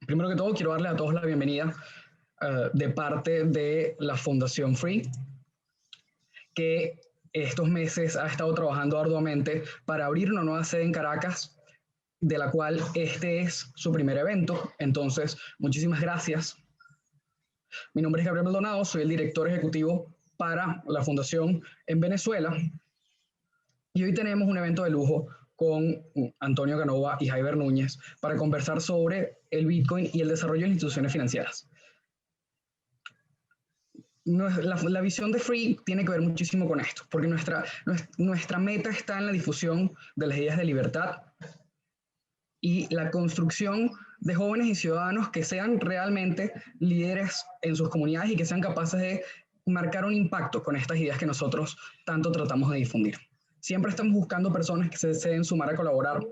Primero que todo, quiero darle a todos la bienvenida de parte de la Fundación Free, que estos meses ha estado trabajando arduamente para abrir una nueva sede en Caracas, de la cual este es su primer evento. Entonces, muchísimas gracias. Mi nombre es Gabriel Maldonado, soy el director ejecutivo para la Fundación en Venezuela. Y hoy tenemos un evento de lujo con Antonio Canova y Jaiber Núñez para conversar sobre el Bitcoin y el desarrollo de las instituciones financieras. La visión de Free tiene que ver muchísimo con esto, porque nuestra meta está en la difusión de las ideas de libertad y la construcción de jóvenes y ciudadanos que sean realmente líderes en sus comunidades y que sean capaces de marcar un impacto con estas ideas que nosotros tanto tratamos de difundir. Siempre estamos buscando personas que se deseen sumar a colaborar,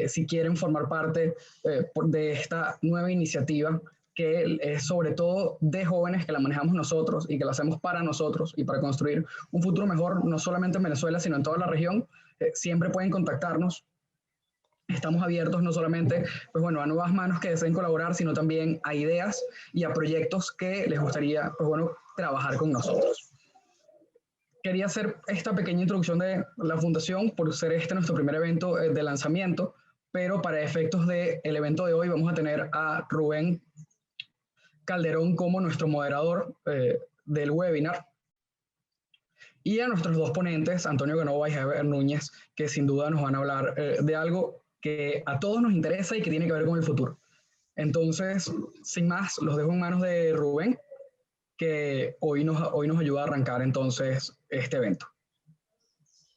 si quieren formar parte de esta nueva iniciativa que es sobre todo de jóvenes, que la manejamos nosotros y que la hacemos para nosotros y para construir un futuro mejor, no solamente en Venezuela, sino en toda la región. Siempre pueden contactarnos. Estamos abiertos no solamente pues bueno, a nuevas manos que deseen colaborar, sino también a ideas y a proyectos que les gustaría pues bueno, trabajar con nosotros. Quería hacer esta pequeña introducción de la fundación por ser este nuestro primer evento de lanzamiento, pero para efectos del evento de hoy vamos a tener a Rubén Calderón como nuestro moderador del webinar y a nuestros dos ponentes, Antonio Canova y Javier Núñez, que sin duda nos van a hablar de algo que a todos nos interesa y que tiene que ver con el futuro. Entonces, sin más, los dejo en manos de Rubén, que hoy nos ayuda a arrancar entonces este evento.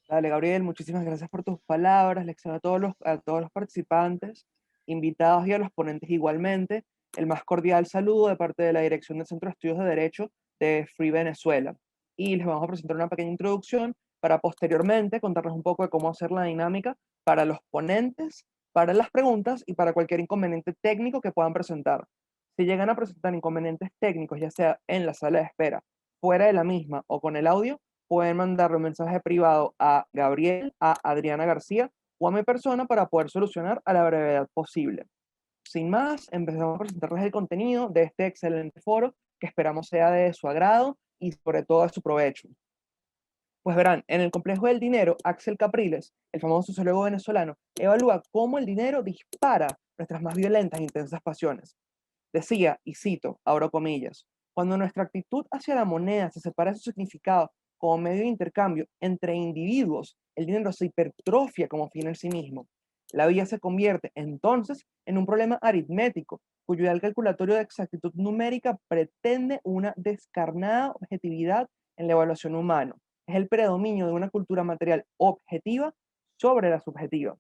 Dale, Gabriel, muchísimas gracias por tus palabras. Le extiendo a todos los participantes, invitados y a los ponentes igualmente, el más cordial saludo de parte de la Dirección del Centro de Estudios de Derecho de Free Venezuela. Y les vamos a presentar una pequeña introducción para posteriormente contarles un poco de cómo hacer la dinámica para los ponentes, para las preguntas y para cualquier inconveniente técnico que puedan presentar. Si llegan a presentar inconvenientes técnicos, ya sea en la sala de espera, fuera de la misma o con el audio, pueden mandarle un mensaje privado a Gabriel, a Adriana García o a mi persona para poder solucionar a la brevedad posible. Sin más, empezamos a presentarles el contenido de este excelente foro que esperamos sea de su agrado y sobre todo de su provecho. Pues verán, en el complejo del dinero, Axel Capriles, el famoso sociólogo venezolano, evalúa cómo el dinero dispara nuestras más violentas e intensas pasiones. Decía, y cito, abro comillas, cuando nuestra actitud hacia la moneda se separa de su significado como medio de intercambio entre individuos, el dinero se hipertrofia como fin en sí mismo. La vida se convierte entonces en un problema aritmético, cuyo ideal calculatorio de exactitud numérica pretende una descarnada objetividad en la evaluación humana. Es el predominio de una cultura material objetiva sobre la subjetiva.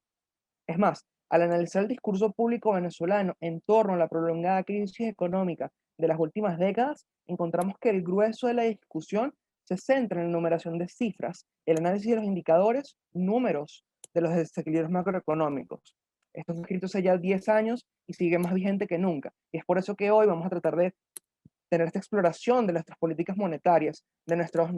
Es más, al analizar el discurso público venezolano en torno a la prolongada crisis económica de las últimas décadas, encontramos que el grueso de la discusión se centra en la enumeración de cifras, el análisis de los indicadores, números de los desequilibrios macroeconómicos. Esto fue escrito hace ya 10 años y sigue más vigente que nunca. Y es por eso que hoy vamos a tratar de tener esta exploración de nuestras políticas monetarias, de nuestra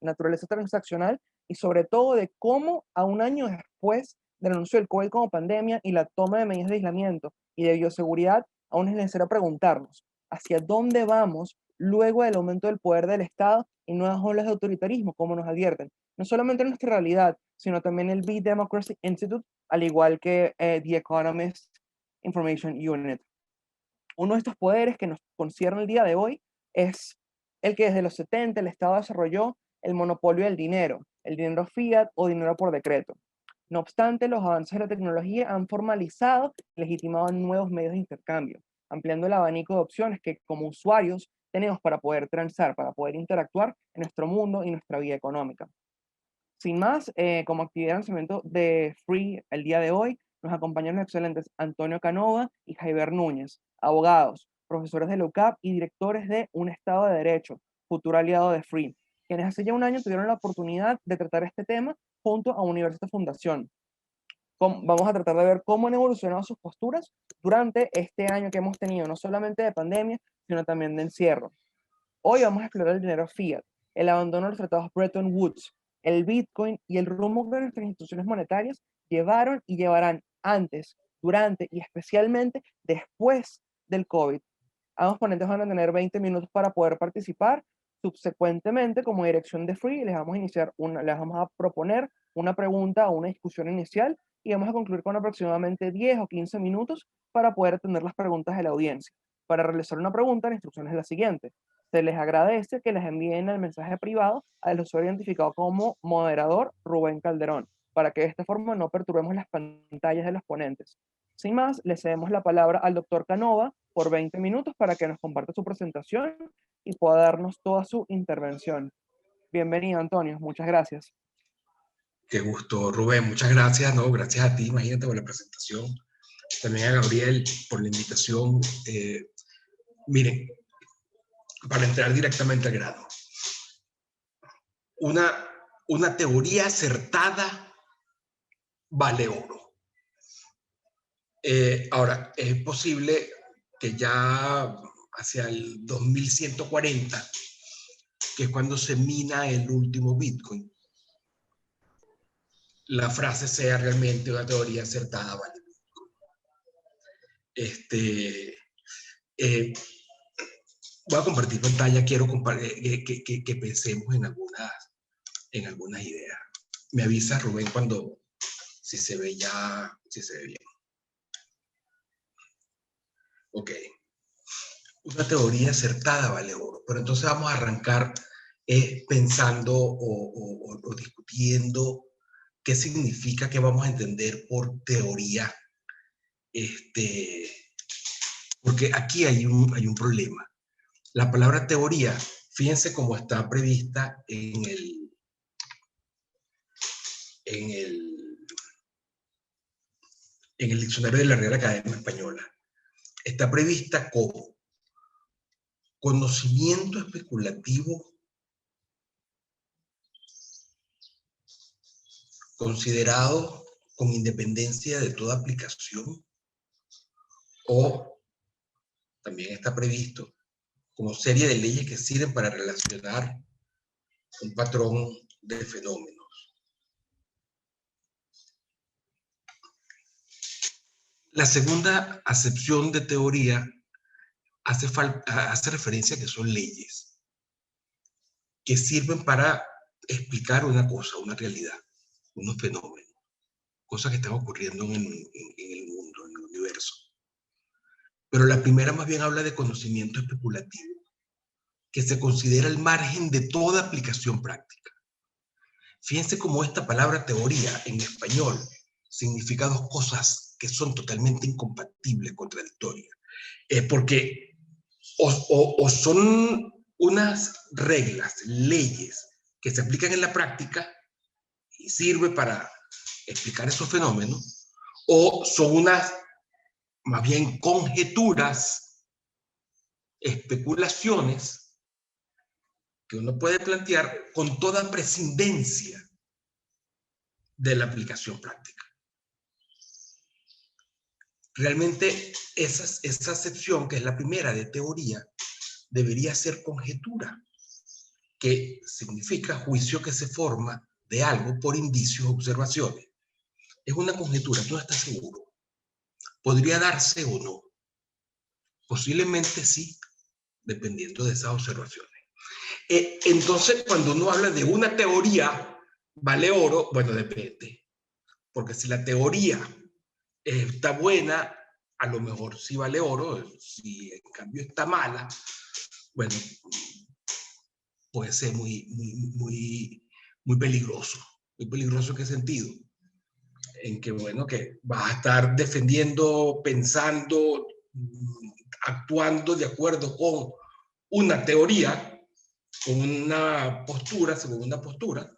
naturaleza transaccional y sobre todo de cómo a un año después del anuncio del COVID como pandemia y la toma de medidas de aislamiento y de bioseguridad, aún es necesario preguntarnos hacia dónde vamos luego del aumento del poder del Estado y nuevas olas de autoritarismo, como nos advierten, no solamente en nuestra realidad, sino también el Be Democracy Institute, al igual que The Economist Information Unit. Uno de estos poderes que nos concierne el día de hoy es el que desde los 70 el Estado desarrolló el monopolio del dinero, el dinero fiat o dinero por decreto. No obstante, los avances de la tecnología han formalizado y legitimado nuevos medios de intercambio, ampliando el abanico de opciones que como usuarios tenemos para poder transar, para poder interactuar en nuestro mundo y nuestra vida económica. Sin más, como actividad de lanzamiento de Free el día de hoy, nos acompañan los excelentes Antonio Canova y Jaiber Núñez, abogados, profesores de la UCAP y directores de Un Estado de Derecho, futuro aliado de Free, quienes hace ya un año tuvieron la oportunidad de tratar este tema junto a Universidad Fundación. Vamos a tratar de ver cómo han evolucionado sus posturas durante este año que hemos tenido, no solamente de pandemia, sino también de encierro. Hoy vamos a explorar el dinero fiat, el abandono de los tratados Bretton Woods, el Bitcoin y el rumbo que nuestras instituciones monetarias llevaron y llevarán antes, durante y especialmente después del COVID. Ambos ponentes van a tener 20 minutos para poder participar. Subsecuentemente, como dirección de Free, les vamos a proponer una pregunta o una discusión inicial y vamos a concluir con aproximadamente 10 o 15 minutos para poder atender las preguntas de la audiencia. Para realizar una pregunta, la instrucción es la siguiente. Se les agradece que les envíen el mensaje privado al usuario identificado como moderador Rubén Calderón, para que de esta forma no perturbemos las pantallas de los ponentes. Sin más, le cedemos la palabra al doctor Canova por 20 minutos para que nos comparta su presentación y pueda darnos toda su intervención. Bienvenido, Antonio. Muchas gracias. Qué gusto, Rubén. Muchas gracias. No, gracias a ti, imagínate, por la presentación. También a Gabriel por la invitación. Miren, para entrar directamente al grano. Una teoría acertada vale oro. Ahora, es posible que ya hacia el 2140, que es cuando se mina el último Bitcoin, la frase sea realmente una teoría acertada vale oro. Voy a compartir pantalla, quiero que pensemos en algunas ideas. Me avisa, Rubén, cuando si se ve bien. Ok. Una teoría acertada vale oro, pero entonces vamos a arrancar pensando o discutiendo qué significa, qué vamos a entender por teoría. Porque aquí hay un problema. La palabra teoría, fíjense cómo está prevista en el diccionario de la Real Academia Española. Está prevista como conocimiento especulativo considerado con independencia de toda aplicación, o también está previsto como serie de leyes que sirven para relacionar un patrón de fenómenos. La segunda acepción de teoría hace referencia a que son leyes que sirven para explicar una cosa, una realidad, unos fenómenos, cosas que están ocurriendo en el mundo, en el universo. Pero la primera más bien habla de conocimiento especulativo, que se considera el margen de toda aplicación práctica. Fíjense cómo esta palabra teoría en español significa dos cosas que son totalmente incompatibles, contradictorias. Porque o son unas reglas, leyes que se aplican en la práctica y sirve para explicar esos fenómenos, o son unas, más bien, conjeturas, especulaciones que uno puede plantear con toda prescindencia de la aplicación práctica. Realmente esa acepción, que es la primera de teoría, debería ser conjetura, que significa juicio que se forma de algo por indicios o observaciones. Es una conjetura, tú no estás seguro. ¿Podría darse o no? Posiblemente sí, dependiendo de esas observaciones. Entonces, cuando uno habla de una teoría, ¿vale oro? Bueno, depende. Porque si la teoría está buena, a lo mejor sí vale oro. Si en cambio está mala, bueno, puede ser muy peligroso. Muy peligroso, ¿en qué sentido? En que, bueno, que vas a estar defendiendo, pensando, actuando de acuerdo con una teoría, con una postura, según una postura,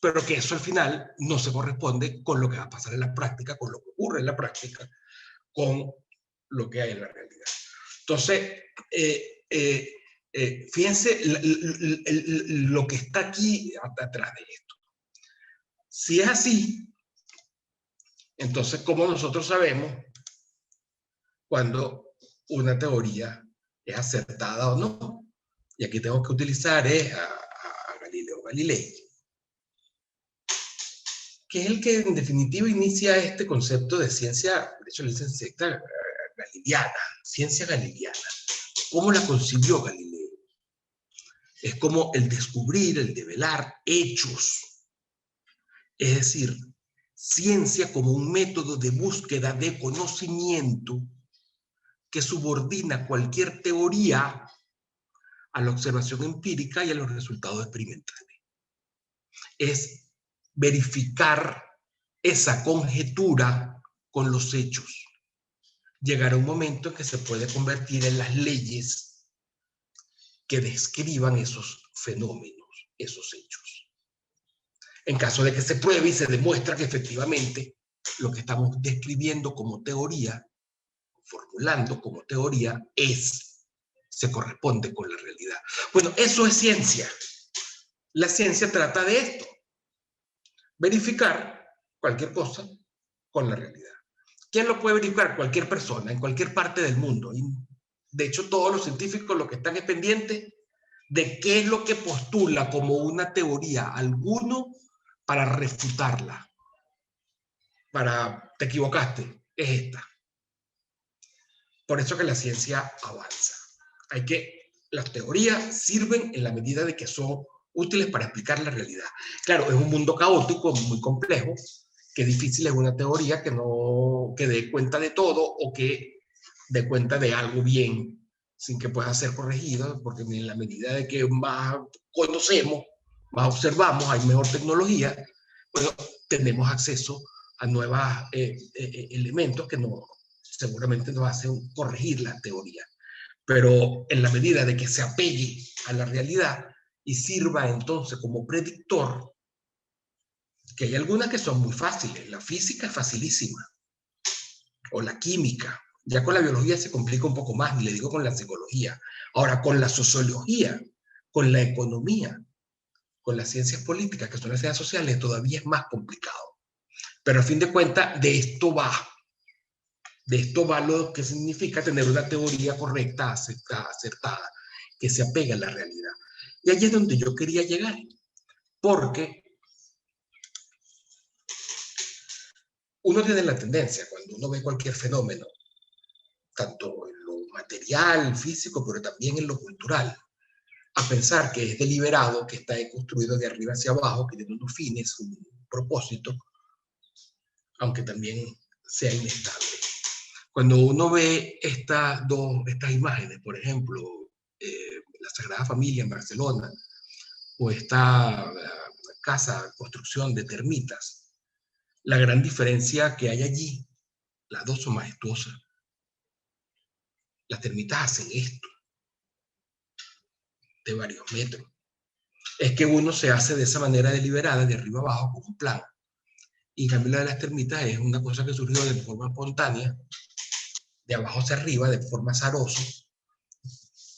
pero que eso al final no se corresponde con lo que va a pasar en la práctica, con lo que ocurre en la práctica, con lo que hay en la realidad. Entonces, fíjense lo que está aquí atrás de esto. Si es así, entonces, ¿cómo nosotros sabemos cuando una teoría es acertada o no? Y aquí tengo que utilizar a Galileo Galilei, que es el que en definitiva inicia este concepto de ciencia, de hecho le dicen secta galileana, ciencia galileana. ¿Cómo la concibió Galileo? Es como el descubrir, el develar hechos. Es decir, ciencia como un método de búsqueda de conocimiento que subordina cualquier teoría a la observación empírica y a los resultados experimentales. Es verificar esa conjetura con los hechos. Llegará un momento en que se puede convertir en las leyes que describan esos fenómenos, esos hechos. En caso de que se pruebe y se demuestra que efectivamente lo que estamos describiendo como teoría, formulando como teoría, se corresponde con la realidad. Bueno, eso es ciencia. La ciencia trata de esto. Verificar cualquier cosa con la realidad. ¿Quién lo puede verificar? Cualquier persona, en cualquier parte del mundo. Y de hecho, todos los científicos lo que están es pendientes de qué es lo que postula como una teoría alguno para refutarla. Te equivocaste, es esta. Por eso que la ciencia avanza. Las teorías sirven en la medida de que son útiles para explicar la realidad. Claro, es un mundo caótico, muy complejo, que difícil es una teoría que dé cuenta de todo o que dé cuenta de algo bien, sin que pueda ser corregido, porque en la medida de que más conocemos, más observamos, hay mejor tecnología, bueno, tenemos acceso a nuevos elementos que seguramente nos hacen corregir la teoría. Pero en la medida de que se apegue a la realidad y sirva entonces como predictor, que hay algunas que son muy fáciles. La física es facilísima, o la química. Ya con la biología se complica un poco más, y le digo con la psicología. Ahora, con la sociología, con la economía, con las ciencias políticas, que son las ciencias sociales, todavía es más complicado. Pero a fin de cuentas, de esto va lo que significa tener una teoría correcta, acertada, que se apega a la realidad. Y ahí es donde yo quería llegar, porque uno tiene la tendencia, cuando uno ve cualquier fenómeno, tanto en lo material, físico, pero también en lo cultural, a pensar que es deliberado, que está construido de arriba hacia abajo, que tiene unos fines, un propósito, aunque también sea inestable. Cuando uno ve estas imágenes, por ejemplo, la Sagrada Familia en Barcelona, o esta construcción de termitas, la gran diferencia que hay allí, las dos son majestuosas. Las termitas hacen esto, de varios metros. Es que uno se hace de esa manera deliberada, de arriba abajo, con un plan. Y en cambio la de las termitas es una cosa que surgió de forma espontánea, de abajo hacia arriba, de forma azarosa,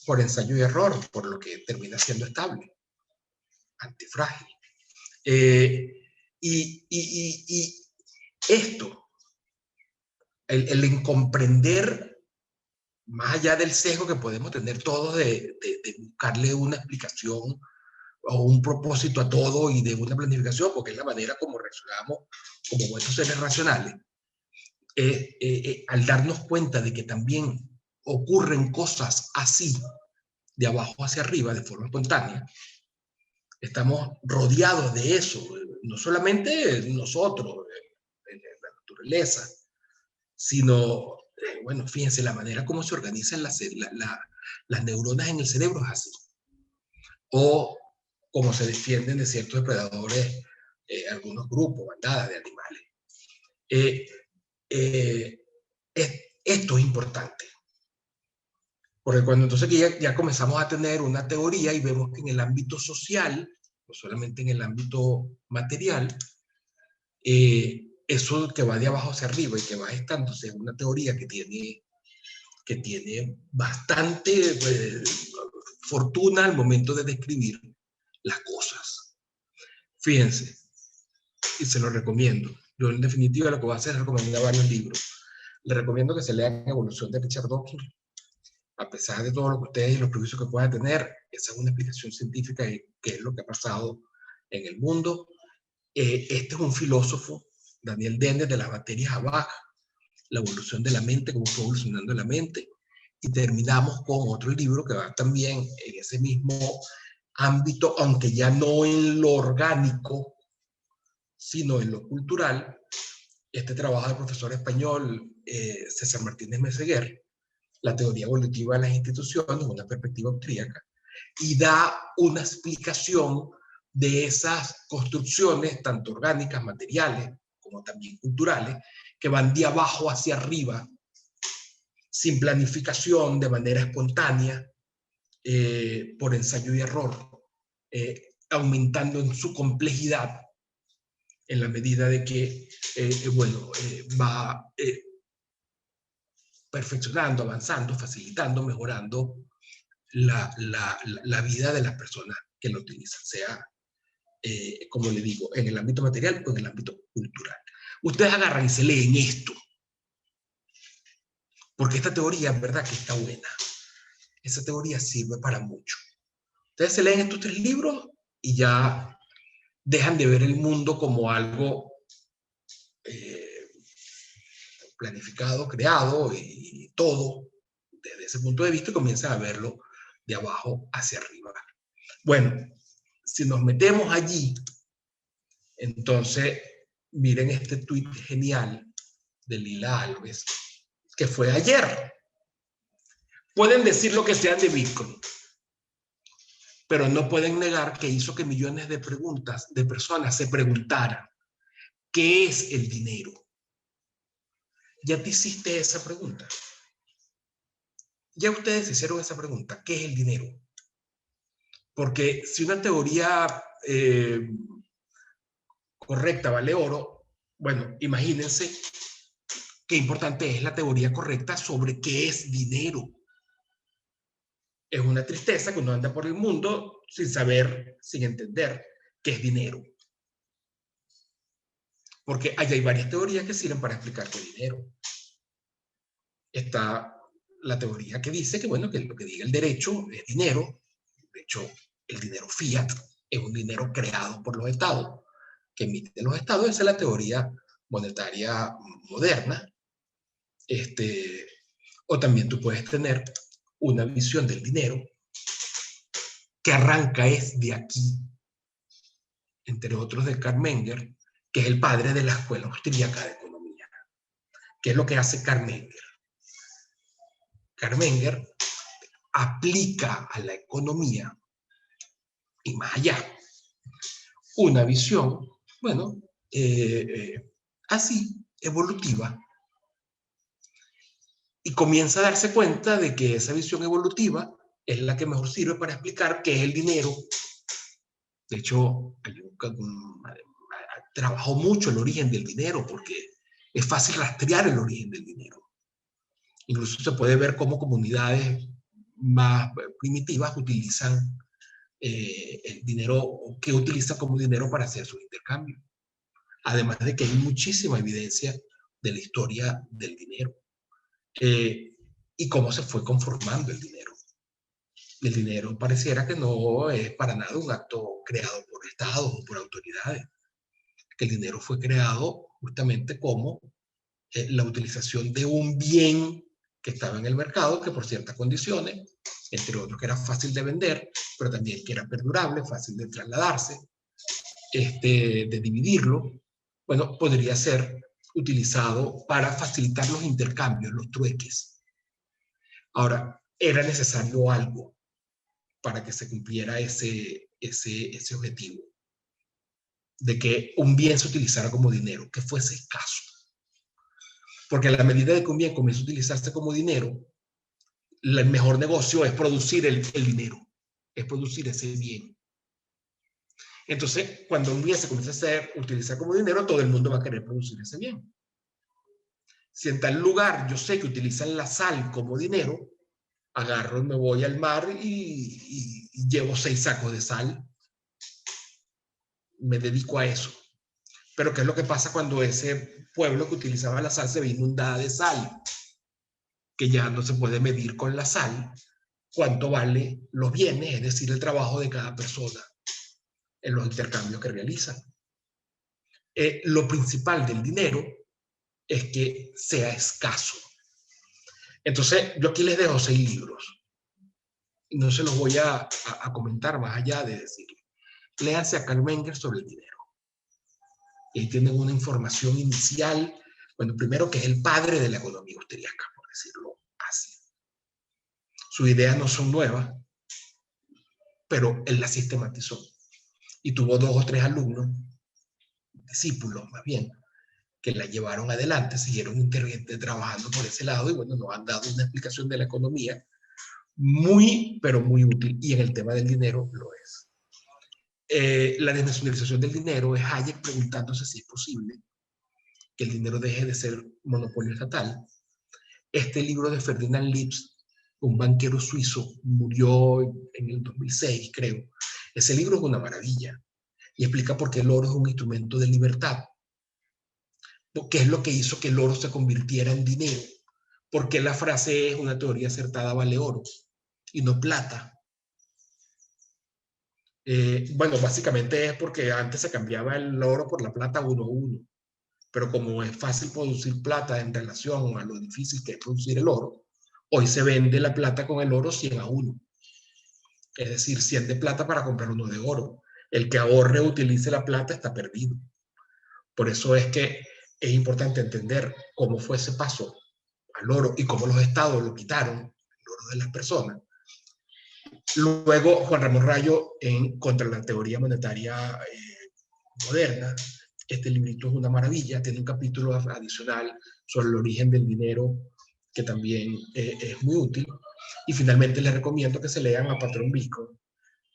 por ensayo y error, por lo que termina siendo estable, antifrágil. Y esto, el incomprender, más allá del sesgo que podemos tener todos de buscarle una explicación o un propósito a todo y de una planificación, porque es la manera como reaccionamos como buenos seres racionales, al darnos cuenta de que también ocurren cosas así, de abajo hacia arriba, de forma espontánea, estamos rodeados de eso, no solamente nosotros, la naturaleza, sino, bueno, fíjense, la manera como se organizan las neuronas en el cerebro es así. O cómo se defienden de ciertos depredadores algunos grupos, bandadas de animales. Esto es importante. Porque cuando entonces ya comenzamos a tener una teoría y vemos que en el ámbito social, no solamente en el ámbito material, eso que va de abajo hacia arriba y que va gestándose es una teoría que tiene bastante fortuna al momento de describir las cosas. Fíjense, y se lo recomiendo. Yo en definitiva lo que voy a hacer es recomendar varios libros. Les recomiendo que se lean Evolución de Richard Dawkins. A pesar de todo lo que ustedes y los prejuicios que puedan tener, esa es una explicación científica de qué es lo que ha pasado en el mundo. Este es un filósofo, Daniel Dennett, de las materias Habak, la evolución de la mente, cómo fue evolucionando la mente. Y terminamos con otro libro que va también en ese mismo ámbito, aunque ya no en lo orgánico, sino en lo cultural. Este trabajo del profesor español César Martínez Meseguer, La teoría evolutiva de las instituciones, una perspectiva austríaca, y da una explicación de esas construcciones, tanto orgánicas, materiales, como también culturales, que van de abajo hacia arriba, sin planificación, de manera espontánea, por ensayo y error, aumentando en su complejidad en la medida de que, va perfeccionando, avanzando, facilitando, mejorando la vida de las personas que lo utilizan, sea, como le digo, en el ámbito material o en el ámbito cultural. Ustedes agarran y se leen esto, porque esta teoría, en verdad, que está buena. Esa teoría sirve para mucho. Ustedes se leen estos 3 libros y ya dejan de ver el mundo como algo planificado, creado y todo desde ese punto de vista, y comienzan a verlo de abajo hacia arriba. Bueno, si nos metemos allí, entonces miren este tuit genial de Lila Alves, que fue ayer. Pueden decir lo que sean de Bitcoin, pero no pueden negar que hizo que millones de personas se preguntaran, ¿qué es el dinero? ¿Ya te hiciste esa pregunta? Ya ustedes hicieron esa pregunta, ¿qué es el dinero? Porque si una teoría correcta vale oro, bueno, imagínense qué importante es la teoría correcta sobre qué es dinero. Es una tristeza que uno anda por el mundo sin saber, sin entender qué es dinero. Porque hay varias teorías que sirven para explicar qué es dinero. Está la teoría que dice que, bueno, que lo que diga el derecho es dinero. De hecho, el dinero fiat es un dinero creado por los estados, que emiten los estados. Esa es la teoría monetaria moderna. O también tú puedes tener una visión del dinero que arranca es de aquí, entre otros de Karl Menger, que es el padre de la escuela austríaca de economía. ¿Qué es lo que hace Karl Menger? Karl Menger aplica a la economía y más allá una visión, bueno, así, evolutiva, y comienza a darse cuenta de que esa visión evolutiva es la que mejor sirve para explicar qué es el dinero. De hecho, trabajó mucho el origen del dinero porque es fácil rastrear el origen del dinero. Incluso se puede ver cómo comunidades más primitivas utilizan el dinero, que utilizan como dinero para hacer sus intercambios. Además de que hay muchísima evidencia de la historia del dinero y cómo se fue conformando el dinero. El dinero pareciera que no es para nada un acto creado por estados o por autoridades, que el dinero fue creado justamente como la utilización de un bien que estaba en el mercado, que por ciertas condiciones, entre otros que era fácil de vender, pero también que era perdurable, fácil de trasladarse, de dividirlo, bueno, podría ser utilizado para facilitar los intercambios, los trueques. Ahora, era necesario algo para que se cumpliera ese objetivo, de que un bien se utilizara como dinero, que fuese escaso. Porque a la medida de que un bien comienza a utilizarse como dinero, el mejor negocio es producir el dinero, es producir ese bien. Entonces, cuando un bien se comienza a utilizar como dinero, todo el mundo va a querer producir ese bien. Si en tal lugar yo sé que utilizan la sal como dinero, agarro y me voy al mar y llevo 6 sacos de sal. Me dedico a eso. Pero ¿qué es lo que pasa cuando ese pueblo que utilizaba la sal se ve inundada de sal? Que ya no se puede medir con la sal cuánto vale los bienes, es decir, el trabajo de cada persona en los intercambios que realizan. Lo principal del dinero es que sea escaso. Entonces, yo aquí les dejo 6 libros. No se los voy a comentar más allá de decirlo. Léanse a Carl Menger sobre el dinero. Y tienen una información inicial, bueno, primero que es el padre de la economía austríaca, por decirlo así. Sus ideas no son nuevas, pero él las sistematizó. Y tuvo 2 o 3 alumnos, discípulos más bien, que la llevaron adelante, siguieron trabajando por ese lado y bueno, nos han dado una explicación de la economía muy, pero muy útil, y en el tema del dinero lo es. La desnacionalización del dinero es Hayek preguntándose si es posible que el dinero deje de ser monopolio estatal. Este libro de Ferdinand Lipps, un banquero suizo, murió en el 2006, creo. Ese libro es una maravilla y explica por qué el oro es un instrumento de libertad. ¿Qué es lo que hizo que el oro se convirtiera en dinero? Porque la frase es: una teoría acertada vale oro y no plata. Bueno, básicamente es porque antes se cambiaba el oro por la plata 1 a 1, pero como es fácil producir plata en relación a lo difícil que es producir el oro, hoy se vende la plata con el oro 100 a 1. Es decir, 100 de plata para comprar 1 de oro. El que ahorre o utilice la plata está perdido. Por eso es que es importante entender cómo fue ese paso al oro y cómo los estados lo quitaron, el oro de las personas. Luego, Juan Ramón Rayo en Contra la teoría monetaria moderna. Este librito es una maravilla, tiene un capítulo adicional sobre el origen del dinero que también es muy útil. Y finalmente les recomiendo que se lean a Patrón Vico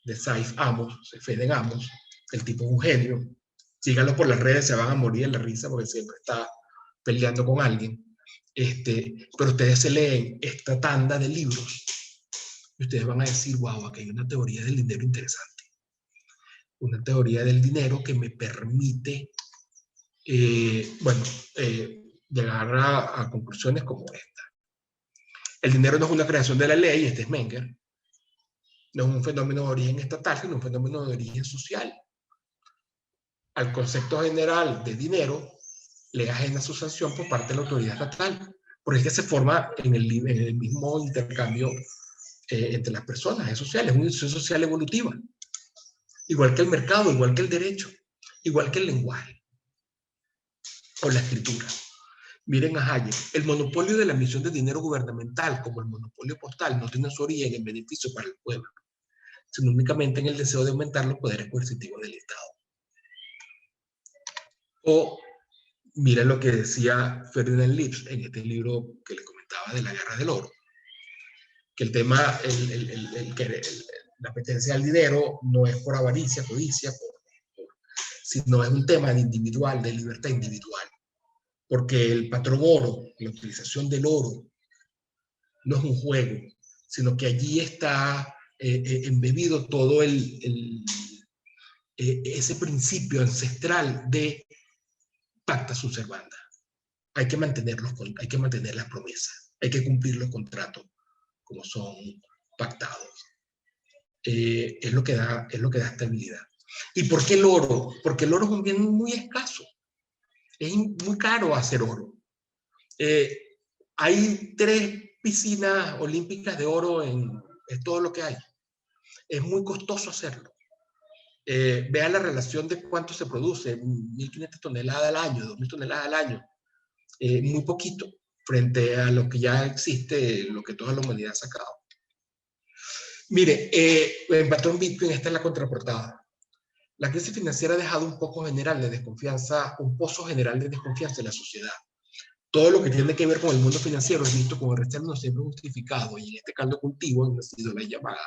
de Saif Amos, Feden Amos. El tipo es un genio. Síganlo por las redes, se van a morir de la risa porque siempre está peleando con alguien. Pero ustedes se leen esta tanda de libros y ustedes van a decir: wow, aquí hay una teoría del dinero interesante. Una teoría del dinero que me permite, llegar a conclusiones como esta. El dinero no es una creación de la ley, este es Menger. No es un fenómeno de origen estatal, sino un fenómeno de origen social. Al concepto general de dinero le ajena su sanción por parte de la autoridad estatal, porque es que se forma en el mismo intercambio entre las personas, es social, es una institución social evolutiva. Igual que el mercado, igual que el derecho, igual que el lenguaje o la escritura. Miren a Hayek: el monopolio de la emisión de dinero gubernamental, como el monopolio postal, no tiene su origen en beneficio para el pueblo, sino únicamente en el deseo de aumentar los poderes coercitivos del Estado. O miren lo que decía Ferdinand Lipps en este libro que le comentaba de la guerra del oro, que el tema, la apetencia al dinero no es por avaricia, codicia, sino es un tema de individual, de libertad individual. Porque el patrón oro, la utilización del oro, no es un juego, sino que allí está embebido todo ese principio ancestral de pacta sunt servanda. Hay que mantener las promesas, hay que cumplir los contratos como son pactados. Es lo que da estabilidad. ¿Y por qué el oro? Porque el oro es un bien muy escaso. Es muy caro hacer oro. Hay 3 piscinas olímpicas de oro es todo lo que hay. Es muy costoso hacerlo. Vean la relación de cuánto se produce: 1.500 toneladas al año, 2.000 toneladas al año. Muy poquito frente a lo que ya existe, lo que toda la humanidad ha sacado. Mire, en Patrón Bitcoin, esta es la contraportada. La crisis financiera ha dejado un pozo general de desconfianza en la sociedad. Todo lo que tiene que ver con el mundo financiero es visto como reserva siempre justificado, y en este caldo de cultivo ha nacido la llamada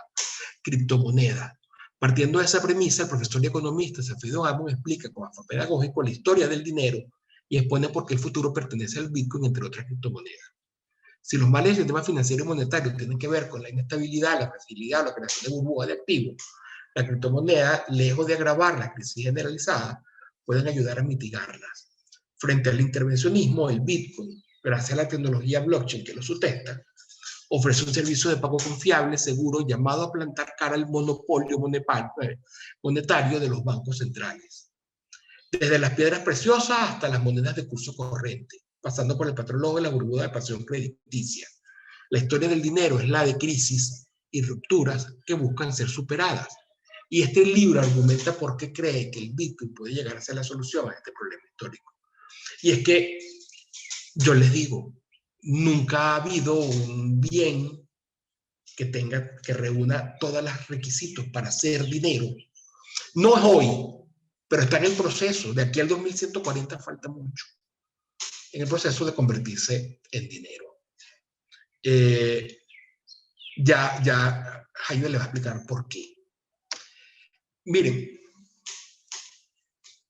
criptomoneda. Partiendo de esa premisa, el profesor y economista Safedo Amon explica con afán pedagógico la historia del dinero y expone por qué el futuro pertenece al Bitcoin, entre otras criptomonedas. Si los males del sistema financiero y monetario tienen que ver con la inestabilidad, la fragilidad, la creación de burbujas de activos, la criptomoneda, lejos de agravar la crisis generalizada, pueden ayudar a mitigarlas. Frente al intervencionismo, el Bitcoin, gracias a la tecnología blockchain que lo sustenta, ofrece un servicio de pago confiable, seguro, llamado a plantar cara al monopolio monetario de los bancos centrales. desde las piedras preciosas hasta las monedas de curso corriente, pasando por el petróleo y la burbuja de pasión crediticia. La historia del dinero es la de crisis y rupturas que buscan ser superadas. Y este libro argumenta por qué cree que el Bitcoin puede llegar a ser la solución a este problema histórico. Y es que, yo les digo, nunca ha habido un bien que reúna todos los requisitos para hacer dinero. No es hoy, pero está en el proceso. De aquí al 2140 falta mucho. En el proceso de convertirse en dinero. Ya Jaime le va a explicar por qué. Miren,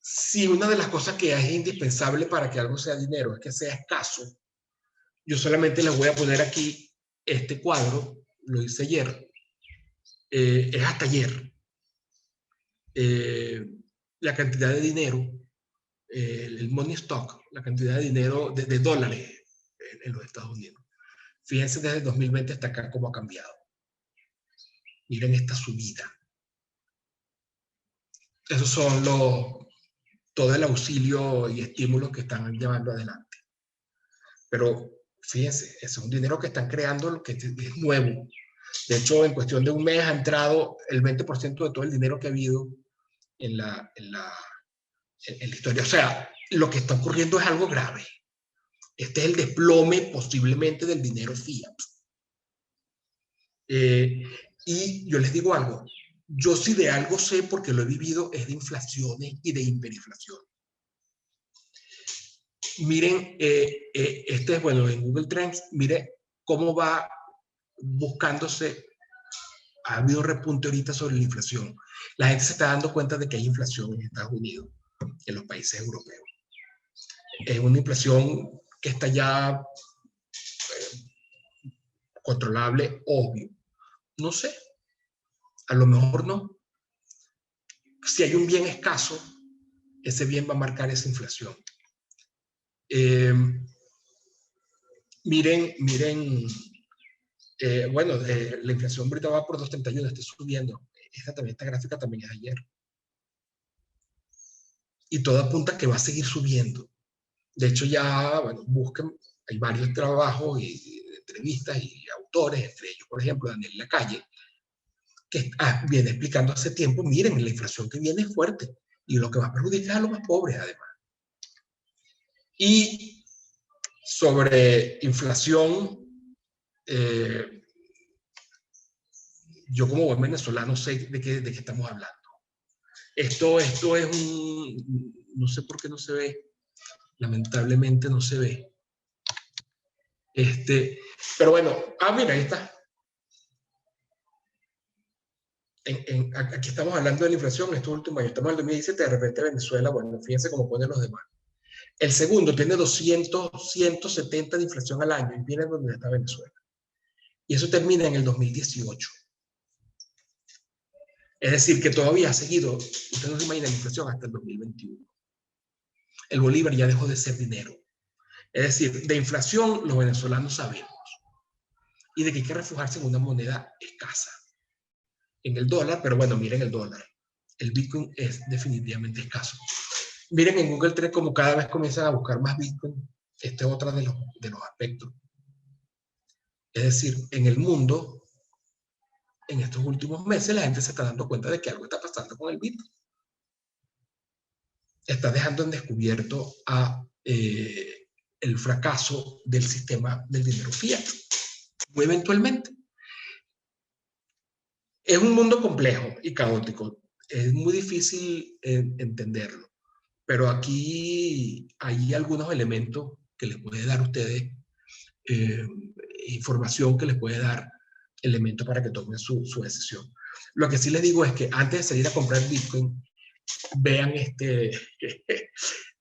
si una de las cosas que es indispensable para que algo sea dinero es que sea escaso, yo solamente les voy a poner aquí este cuadro, lo hice ayer, es hasta ayer. La cantidad de dinero, el money stock, la cantidad de dinero de dólares en los Estados Unidos. Fíjense desde 2020 hasta acá cómo ha cambiado. Miren esta subida. Esos son todo el auxilio y estímulos que están llevando adelante. Pero fíjense, es un dinero que están creando, lo que es nuevo. De hecho, en cuestión de un mes ha entrado el 20% de todo el dinero que ha habido en la historia. O sea, lo que está ocurriendo es algo grave. Este es el desplome posiblemente del dinero fiat. Y yo les digo algo, yo sí de algo sé porque lo he vivido, es de inflaciones y de hiperinflación. Miren, este es bueno en Google Trends, miren cómo va buscándose, ha habido un repunte ahorita sobre la inflación. La gente se está dando cuenta de que hay inflación en Estados Unidos, en los países europeos. Es una inflación que está ya controlable, obvio. No sé, a lo mejor no. Si hay un bien escaso, ese bien va a marcar esa inflación. Miren, bueno, la inflación ahorita va por 2.31, está subiendo. Esta gráfica también es de ayer. Y todo apunta a que va a seguir subiendo. De hecho, ya, bueno, busquen, hay varios trabajos y entrevistas y autores, entre ellos, por ejemplo, Daniel Lacalle, que viene explicando hace tiempo, miren, la inflación que viene es fuerte y lo que va a perjudicar es a los más pobres, además. Y sobre inflación, yo como buen venezolano sé de qué estamos hablando. Esto es no sé por qué no se ve, lamentablemente no se ve. Pero bueno, mira, ahí está. Aquí estamos hablando de la inflación, estos últimos años, estamos en el 2017, de repente Venezuela, bueno, fíjense cómo ponen los demás. El segundo tiene 170 de inflación al año y viene donde está Venezuela. Y eso termina en el 2018. Es decir, que todavía ha seguido, usted no se imagina la inflación hasta el 2021. El bolívar ya dejó de ser dinero. Es decir, de inflación los venezolanos sabemos. Y de que hay que refugiarse en una moneda escasa. En el dólar, pero bueno, miren el dólar. El Bitcoin es definitivamente escaso. Miren en Google Trends como cada vez comienzan a buscar más Bitcoin. Este es otro de los aspectos. Es decir, en el mundo, en estos últimos meses, la gente se está dando cuenta de que algo está pasando con el Bitcoin. Está dejando en descubierto el fracaso del sistema del dinero fiat. Muy eventualmente. Es un mundo complejo y caótico. Es muy difícil entenderlo. Pero aquí hay algunos elementos que les puede dar a ustedes, información que les puede dar elementos para que tomen su decisión. Lo que sí les digo es que antes de salir a comprar Bitcoin, vean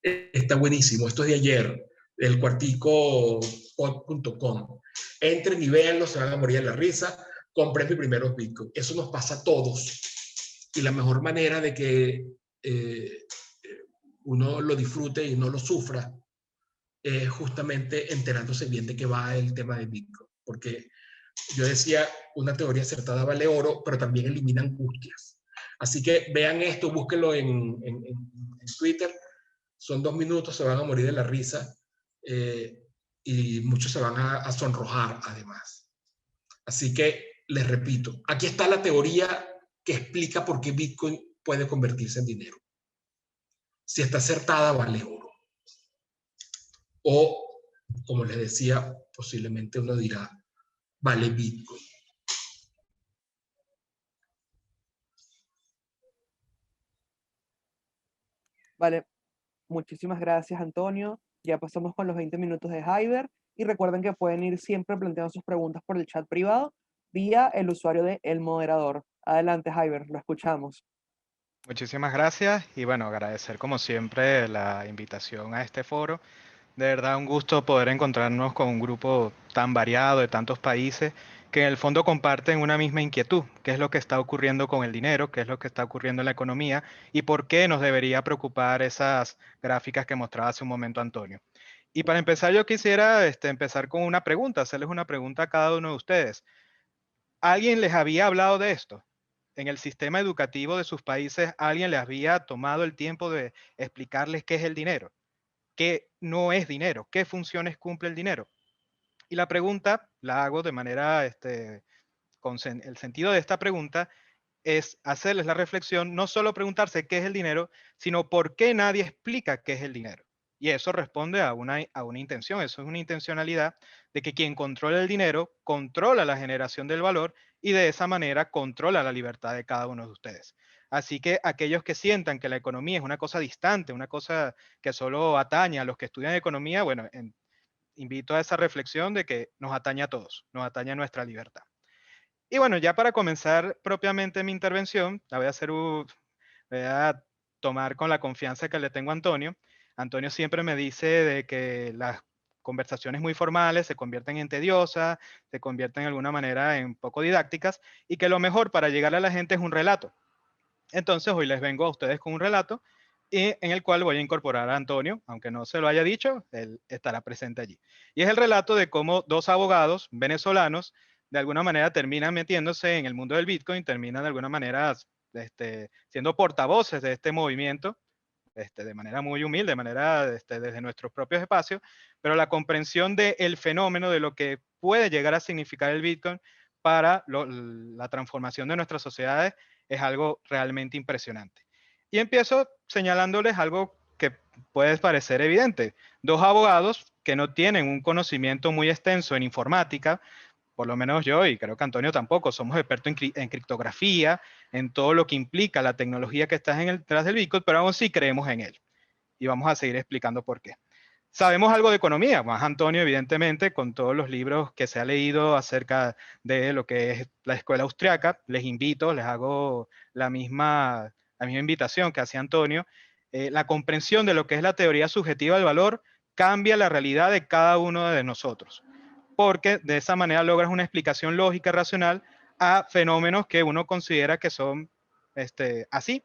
está buenísimo, esto es de ayer, del cuarticopod.com. Entren y véanlo, se van a morir de la risa. Compré mi primeros Bitcoin. Eso nos pasa a todos. Y la mejor manera de que uno lo disfrute y no lo sufra es justamente enterándose bien de qué va el tema de Bitcoin. Porque yo decía, una teoría acertada vale oro, pero también elimina angustias. Así que vean esto, búsquenlo en Twitter, Son 2 minutos, se van a morir de la risa y muchos se van a sonrojar además. Así que les repito, aquí está la teoría que explica por qué Bitcoin puede convertirse en dinero. Si está acertada, vale oro. O, como les decía, posiblemente uno dirá, vale Bitcoin. Vale, muchísimas gracias, Antonio. Ya pasamos con los 20 minutos de Hyber y recuerden que pueden ir siempre planteando sus preguntas por el chat privado vía el usuario de El Moderador. Adelante, Hyber, lo escuchamos. Muchísimas gracias y bueno, agradecer como siempre la invitación a este foro. De verdad un gusto poder encontrarnos con un grupo tan variado de tantos países que en el fondo comparten una misma inquietud, qué es lo que está ocurriendo con el dinero, qué es lo que está ocurriendo en la economía y por qué nos debería preocupar esas gráficas que mostraba hace un momento Antonio. Y para empezar yo quisiera empezar con una pregunta, hacerles una pregunta a cada uno de ustedes. ¿Alguien les había hablado de esto? En el sistema educativo de sus países, ¿alguien les había tomado el tiempo de explicarles qué es el dinero? ¿Qué no es dinero? ¿Qué funciones cumple el dinero? Y la pregunta la hago de manera, el sentido de esta pregunta es hacerles la reflexión, no solo preguntarse qué es el dinero, sino por qué nadie explica qué es el dinero. Y eso responde a una intención, eso es una intencionalidad de que quien controla el dinero controla la generación del valor y de esa manera controla la libertad de cada uno de ustedes. Así que aquellos que sientan que la economía es una cosa distante, una cosa que solo atañe a los que estudian economía, bueno, invito a esa reflexión de que nos atañe a todos, nos atañe a nuestra libertad. Y bueno, ya para comenzar propiamente mi intervención, la voy a hacer, voy a tomar con la confianza que le tengo a Antonio. Antonio siempre me dice de que las conversaciones muy formales se convierten en tediosas, se convierten de alguna manera en poco didácticas y que lo mejor para llegar a la gente es un relato. Entonces hoy les vengo a ustedes con un relato y en el cual voy a incorporar a Antonio, aunque no se lo haya dicho, él estará presente allí. Y es el relato de cómo dos abogados venezolanos de alguna manera terminan metiéndose en el mundo del Bitcoin, terminan de alguna manera siendo portavoces de este movimiento, de manera muy humilde, de manera desde nuestros propios espacios, pero la comprensión del fenómeno de lo que puede llegar a significar el Bitcoin para la transformación de nuestras sociedades es algo realmente impresionante. Y empiezo señalándoles algo que puede parecer evidente. Dos abogados que no tienen un conocimiento muy extenso en informática, por lo menos yo, y creo que Antonio tampoco, somos expertos en criptografía, en todo lo que implica la tecnología que está detrás del Bitcoin, pero aún sí creemos en él. Y vamos a seguir explicando por qué. Sabemos algo de economía, más Antonio, evidentemente, con todos los libros que se ha leído acerca de lo que es la escuela austriaca. Les invito, les hago la misma invitación que hacía Antonio. La comprensión de lo que es la teoría subjetiva del valor cambia la realidad de cada uno de nosotros, porque de esa manera logras una explicación lógica, racional a fenómenos que uno considera que son así,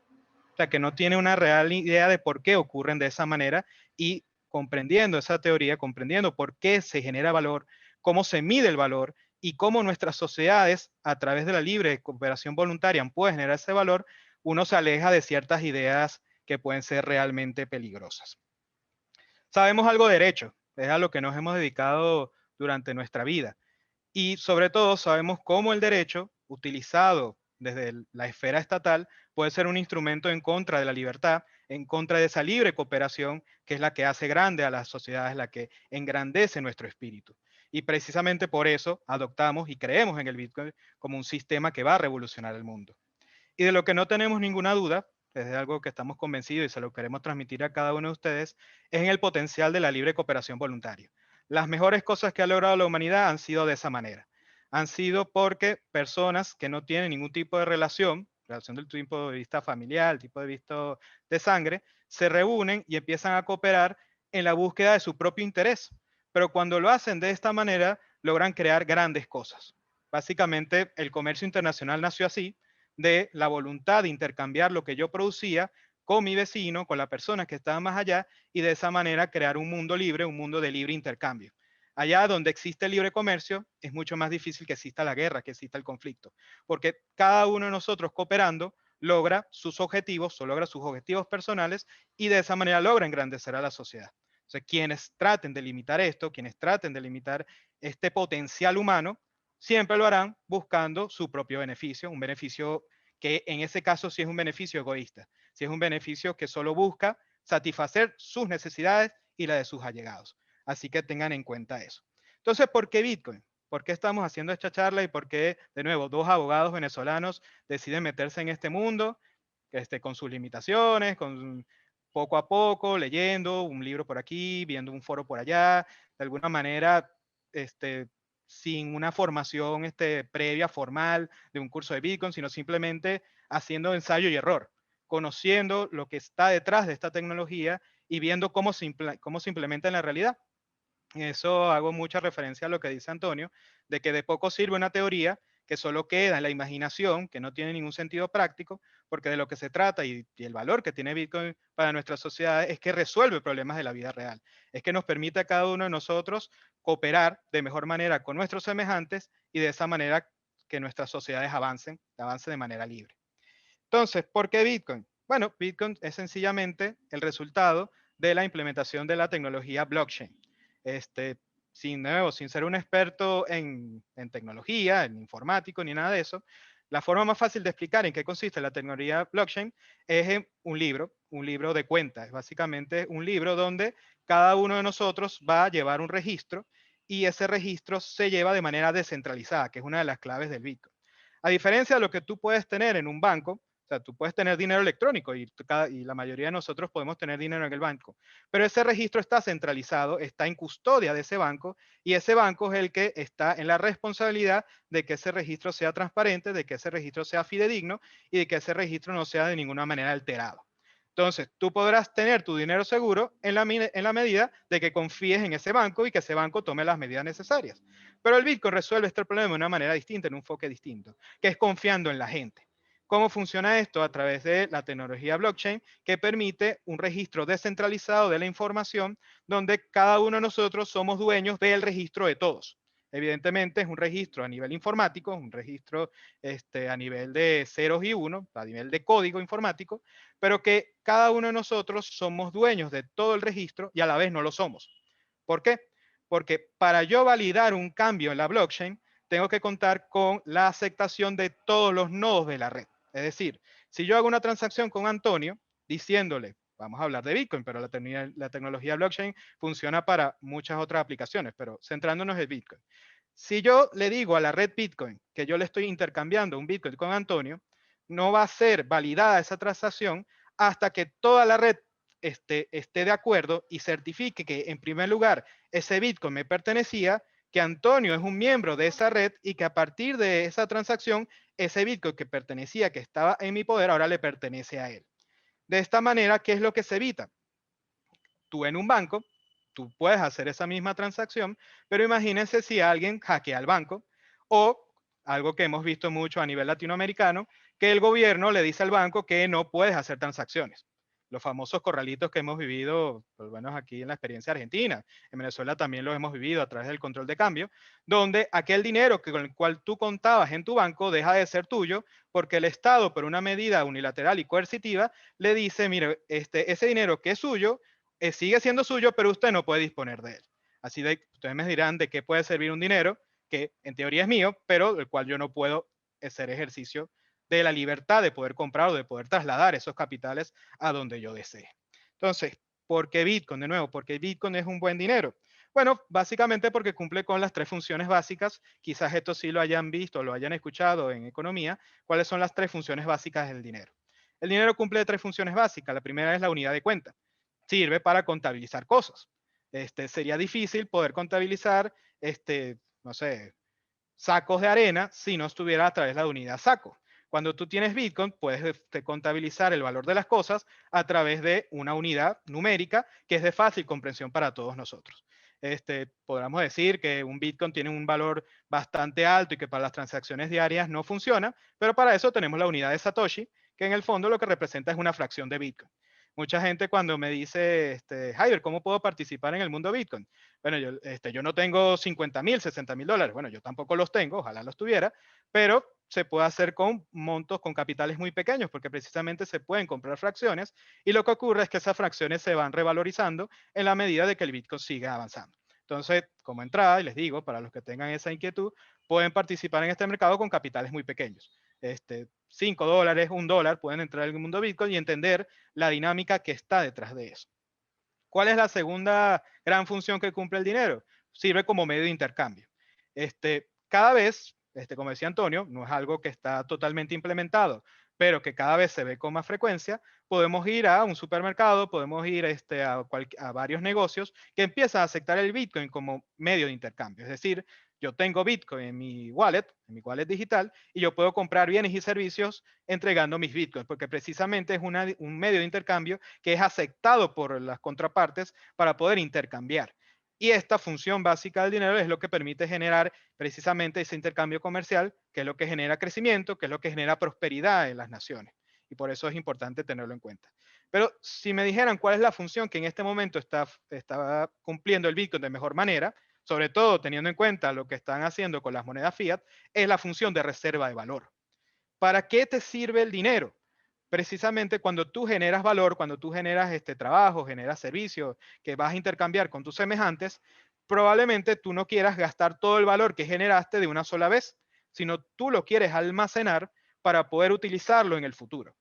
o sea, que no tiene una real idea de por qué ocurren de esa manera y comprendiendo esa teoría, comprendiendo por qué se genera valor, cómo se mide el valor y cómo nuestras sociedades, a través de la libre cooperación voluntaria, pueden generar ese valor, uno se aleja de ciertas ideas que pueden ser realmente peligrosas. Sabemos algo de derecho, es a lo que nos hemos dedicado durante nuestra vida. Y sobre todo sabemos cómo el derecho, utilizado desde la esfera estatal, puede ser un instrumento en contra de la libertad, en contra de esa libre cooperación que es la que hace grande a las sociedades, la que engrandece nuestro espíritu. Y precisamente por eso adoptamos y creemos en el Bitcoin como un sistema que va a revolucionar el mundo. Y de lo que no tenemos ninguna duda, es de algo que estamos convencidos y se lo queremos transmitir a cada uno de ustedes, es en el potencial de la libre cooperación voluntaria. Las mejores cosas que ha logrado la humanidad han sido de esa manera. Han sido porque personas que no tienen ningún tipo de relación del tipo de vista familiar, el tipo de vista de sangre, se reúnen y empiezan a cooperar en la búsqueda de su propio interés. Pero cuando lo hacen de esta manera, logran crear grandes cosas. Básicamente, el comercio internacional nació así, de la voluntad de intercambiar lo que yo producía con mi vecino, con la persona que estaba más allá, y de esa manera crear un mundo libre, un mundo de libre intercambio. Allá donde existe el libre comercio, es mucho más difícil que exista la guerra, que exista el conflicto, porque cada uno de nosotros cooperando logra sus objetivos o logra sus objetivos personales y de esa manera logra engrandecer a la sociedad. Entonces, quienes traten de limitar esto, quienes traten de limitar este potencial humano, siempre lo harán buscando su propio beneficio, un beneficio que en ese caso sí es un beneficio egoísta, sí es un beneficio que solo busca satisfacer sus necesidades y la de sus allegados. Así que tengan en cuenta eso. Entonces, ¿por qué Bitcoin? ¿Por qué estamos haciendo esta charla y por qué, de nuevo, dos abogados venezolanos deciden meterse en este mundo con sus limitaciones, poco a poco, leyendo un libro por aquí, viendo un foro por allá, de alguna manera, sin una formación previa, formal, de un curso de Bitcoin, sino simplemente haciendo ensayo y error, conociendo lo que está detrás de esta tecnología y viendo cómo se implementa en la realidad. Eso hago mucha referencia a lo que dice Antonio, de que de poco sirve una teoría que solo queda en la imaginación, que no tiene ningún sentido práctico, porque de lo que se trata y el valor que tiene Bitcoin para nuestra sociedad es que resuelve problemas de la vida real, es que nos permite a cada uno de nosotros cooperar de mejor manera con nuestros semejantes y de esa manera que nuestras sociedades avancen de manera libre. Entonces, ¿por qué Bitcoin? Bueno, Bitcoin es sencillamente el resultado de la implementación de la tecnología blockchain. Este, sin ser un experto en tecnología, en informático, ni nada de eso, la forma más fácil de explicar en qué consiste la tecnología blockchain es en un libro de cuentas. Es básicamente un libro donde cada uno de nosotros va a llevar un registro y ese registro se lleva de manera descentralizada, que es una de las claves del Bitcoin. A diferencia de lo que tú puedes tener en un banco, o sea, tú puedes tener dinero electrónico y la mayoría de nosotros podemos tener dinero en el banco, pero ese registro está centralizado, está en custodia de ese banco y ese banco es el que está en la responsabilidad de que ese registro sea transparente, de que ese registro sea fidedigno y de que ese registro no sea de ninguna manera alterado. Entonces, tú podrás tener tu dinero seguro en la medida de que confíes en ese banco y que ese banco tome las medidas necesarias. Pero el Bitcoin resuelve este problema de una manera distinta, en un enfoque distinto, que es confiando en la gente. ¿Cómo funciona esto? A través de la tecnología blockchain que permite un registro descentralizado de la información donde cada uno de nosotros somos dueños del registro de todos. Evidentemente es un registro a nivel informático, un registro a nivel de ceros y unos, a nivel de código informático, pero que cada uno de nosotros somos dueños de todo el registro y a la vez no lo somos. ¿Por qué? Porque para yo validar un cambio en la blockchain, tengo que contar con la aceptación de todos los nodos de la red. Es decir, si yo hago una transacción con Antonio diciéndole, vamos a hablar de Bitcoin, pero la tecnología blockchain funciona para muchas otras aplicaciones, pero centrándonos en Bitcoin. Si yo le digo a la red Bitcoin que yo le estoy intercambiando un Bitcoin con Antonio, no va a ser validada esa transacción hasta que toda la red esté de acuerdo y certifique que, en primer lugar, ese Bitcoin me pertenecía, que Antonio es un miembro de esa red y que a partir de esa transacción, ese Bitcoin que pertenecía, que estaba en mi poder, ahora le pertenece a él. De esta manera, ¿qué es lo que se evita? Tú en un banco, tú puedes hacer esa misma transacción, pero imagínense si alguien hackea el banco o algo que hemos visto mucho a nivel latinoamericano, que el gobierno le dice al banco que no puedes hacer transacciones. Los famosos corralitos que hemos vivido, pues bueno, aquí en la experiencia argentina, en Venezuela también lo hemos vivido a través del control de cambio, donde aquel dinero con el cual tú contabas en tu banco deja de ser tuyo porque el Estado, por una medida unilateral y coercitiva, le dice, mire, ese dinero que es suyo, sigue siendo suyo, pero usted no puede disponer de él. Así de, ustedes me dirán de qué puede servir un dinero que en teoría es mío, pero del cual yo no puedo hacer ejercicio de la libertad de poder comprar o de poder trasladar esos capitales a donde yo desee. Entonces, ¿por qué Bitcoin? De nuevo, ¿por qué Bitcoin es un buen dinero? Bueno, básicamente porque cumple con las tres funciones básicas. Quizás esto sí lo hayan visto o lo hayan escuchado en economía. ¿Cuáles son las tres funciones básicas del dinero? El dinero cumple tres funciones básicas. La primera es la unidad de cuenta. Sirve para contabilizar cosas. Sería difícil poder contabilizar, no sé, sacos de arena si no estuviera a través de la unidad saco. Cuando tú tienes Bitcoin, puedes contabilizar el valor de las cosas a través de una unidad numérica que es de fácil comprensión para todos nosotros. Podríamos decir que un Bitcoin tiene un valor bastante alto y que para las transacciones diarias no funciona, pero para eso tenemos la unidad de Satoshi, que en el fondo lo que representa es una fracción de Bitcoin. Mucha gente cuando me dice, Javier, ¿cómo puedo participar en el mundo Bitcoin? Bueno, yo no tengo 50,000, 60,000 dólares. Bueno, yo tampoco los tengo, ojalá los tuviera, pero se puede hacer con montos, con capitales muy pequeños, porque precisamente se pueden comprar fracciones y lo que ocurre es que esas fracciones se van revalorizando en la medida de que el Bitcoin siga avanzando. Entonces, como entrada, y les digo, para los que tengan esa inquietud, pueden participar en este mercado con capitales muy pequeños. $5, $1, pueden entrar en el mundo Bitcoin y entender la dinámica que está detrás de eso. ¿Cuál es la segunda gran función que cumple el dinero? Sirve como medio de intercambio. Cada vez, como decía Antonio, no es algo que está totalmente implementado, pero que cada vez se ve con más frecuencia, podemos ir a un supermercado, podemos ir a varios negocios que empiezan a aceptar el Bitcoin como medio de intercambio. Es decir, yo tengo Bitcoin en mi wallet digital, y yo puedo comprar bienes y servicios entregando mis Bitcoins, porque precisamente es un medio de intercambio que es aceptado por las contrapartes para poder intercambiar. Y esta función básica del dinero es lo que permite generar precisamente ese intercambio comercial, que es lo que genera crecimiento, que es lo que genera prosperidad en las naciones. Y por eso es importante tenerlo en cuenta. Pero si me dijeran cuál es la función que en este momento está cumpliendo el Bitcoin de mejor manera, sobre todo teniendo en cuenta lo que están haciendo con las monedas fiat, es la función de reserva de valor. ¿Para qué te sirve el dinero? Precisamente cuando tú generas valor, cuando tú generas trabajo, generas servicios que vas a intercambiar con tus semejantes, probablemente tú no quieras gastar todo el valor que generaste de una sola vez, sino tú lo quieres almacenar para poder utilizarlo en el futuro.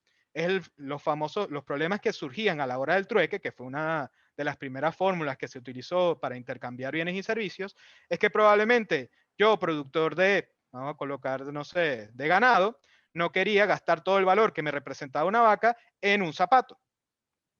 Los problemas que surgían a la hora del trueque, que fue una de las primeras fórmulas que se utilizó para intercambiar bienes y servicios, es que probablemente yo, productor vamos a colocar, no sé, de ganado, no quería gastar todo el valor que me representaba una vaca en un zapato,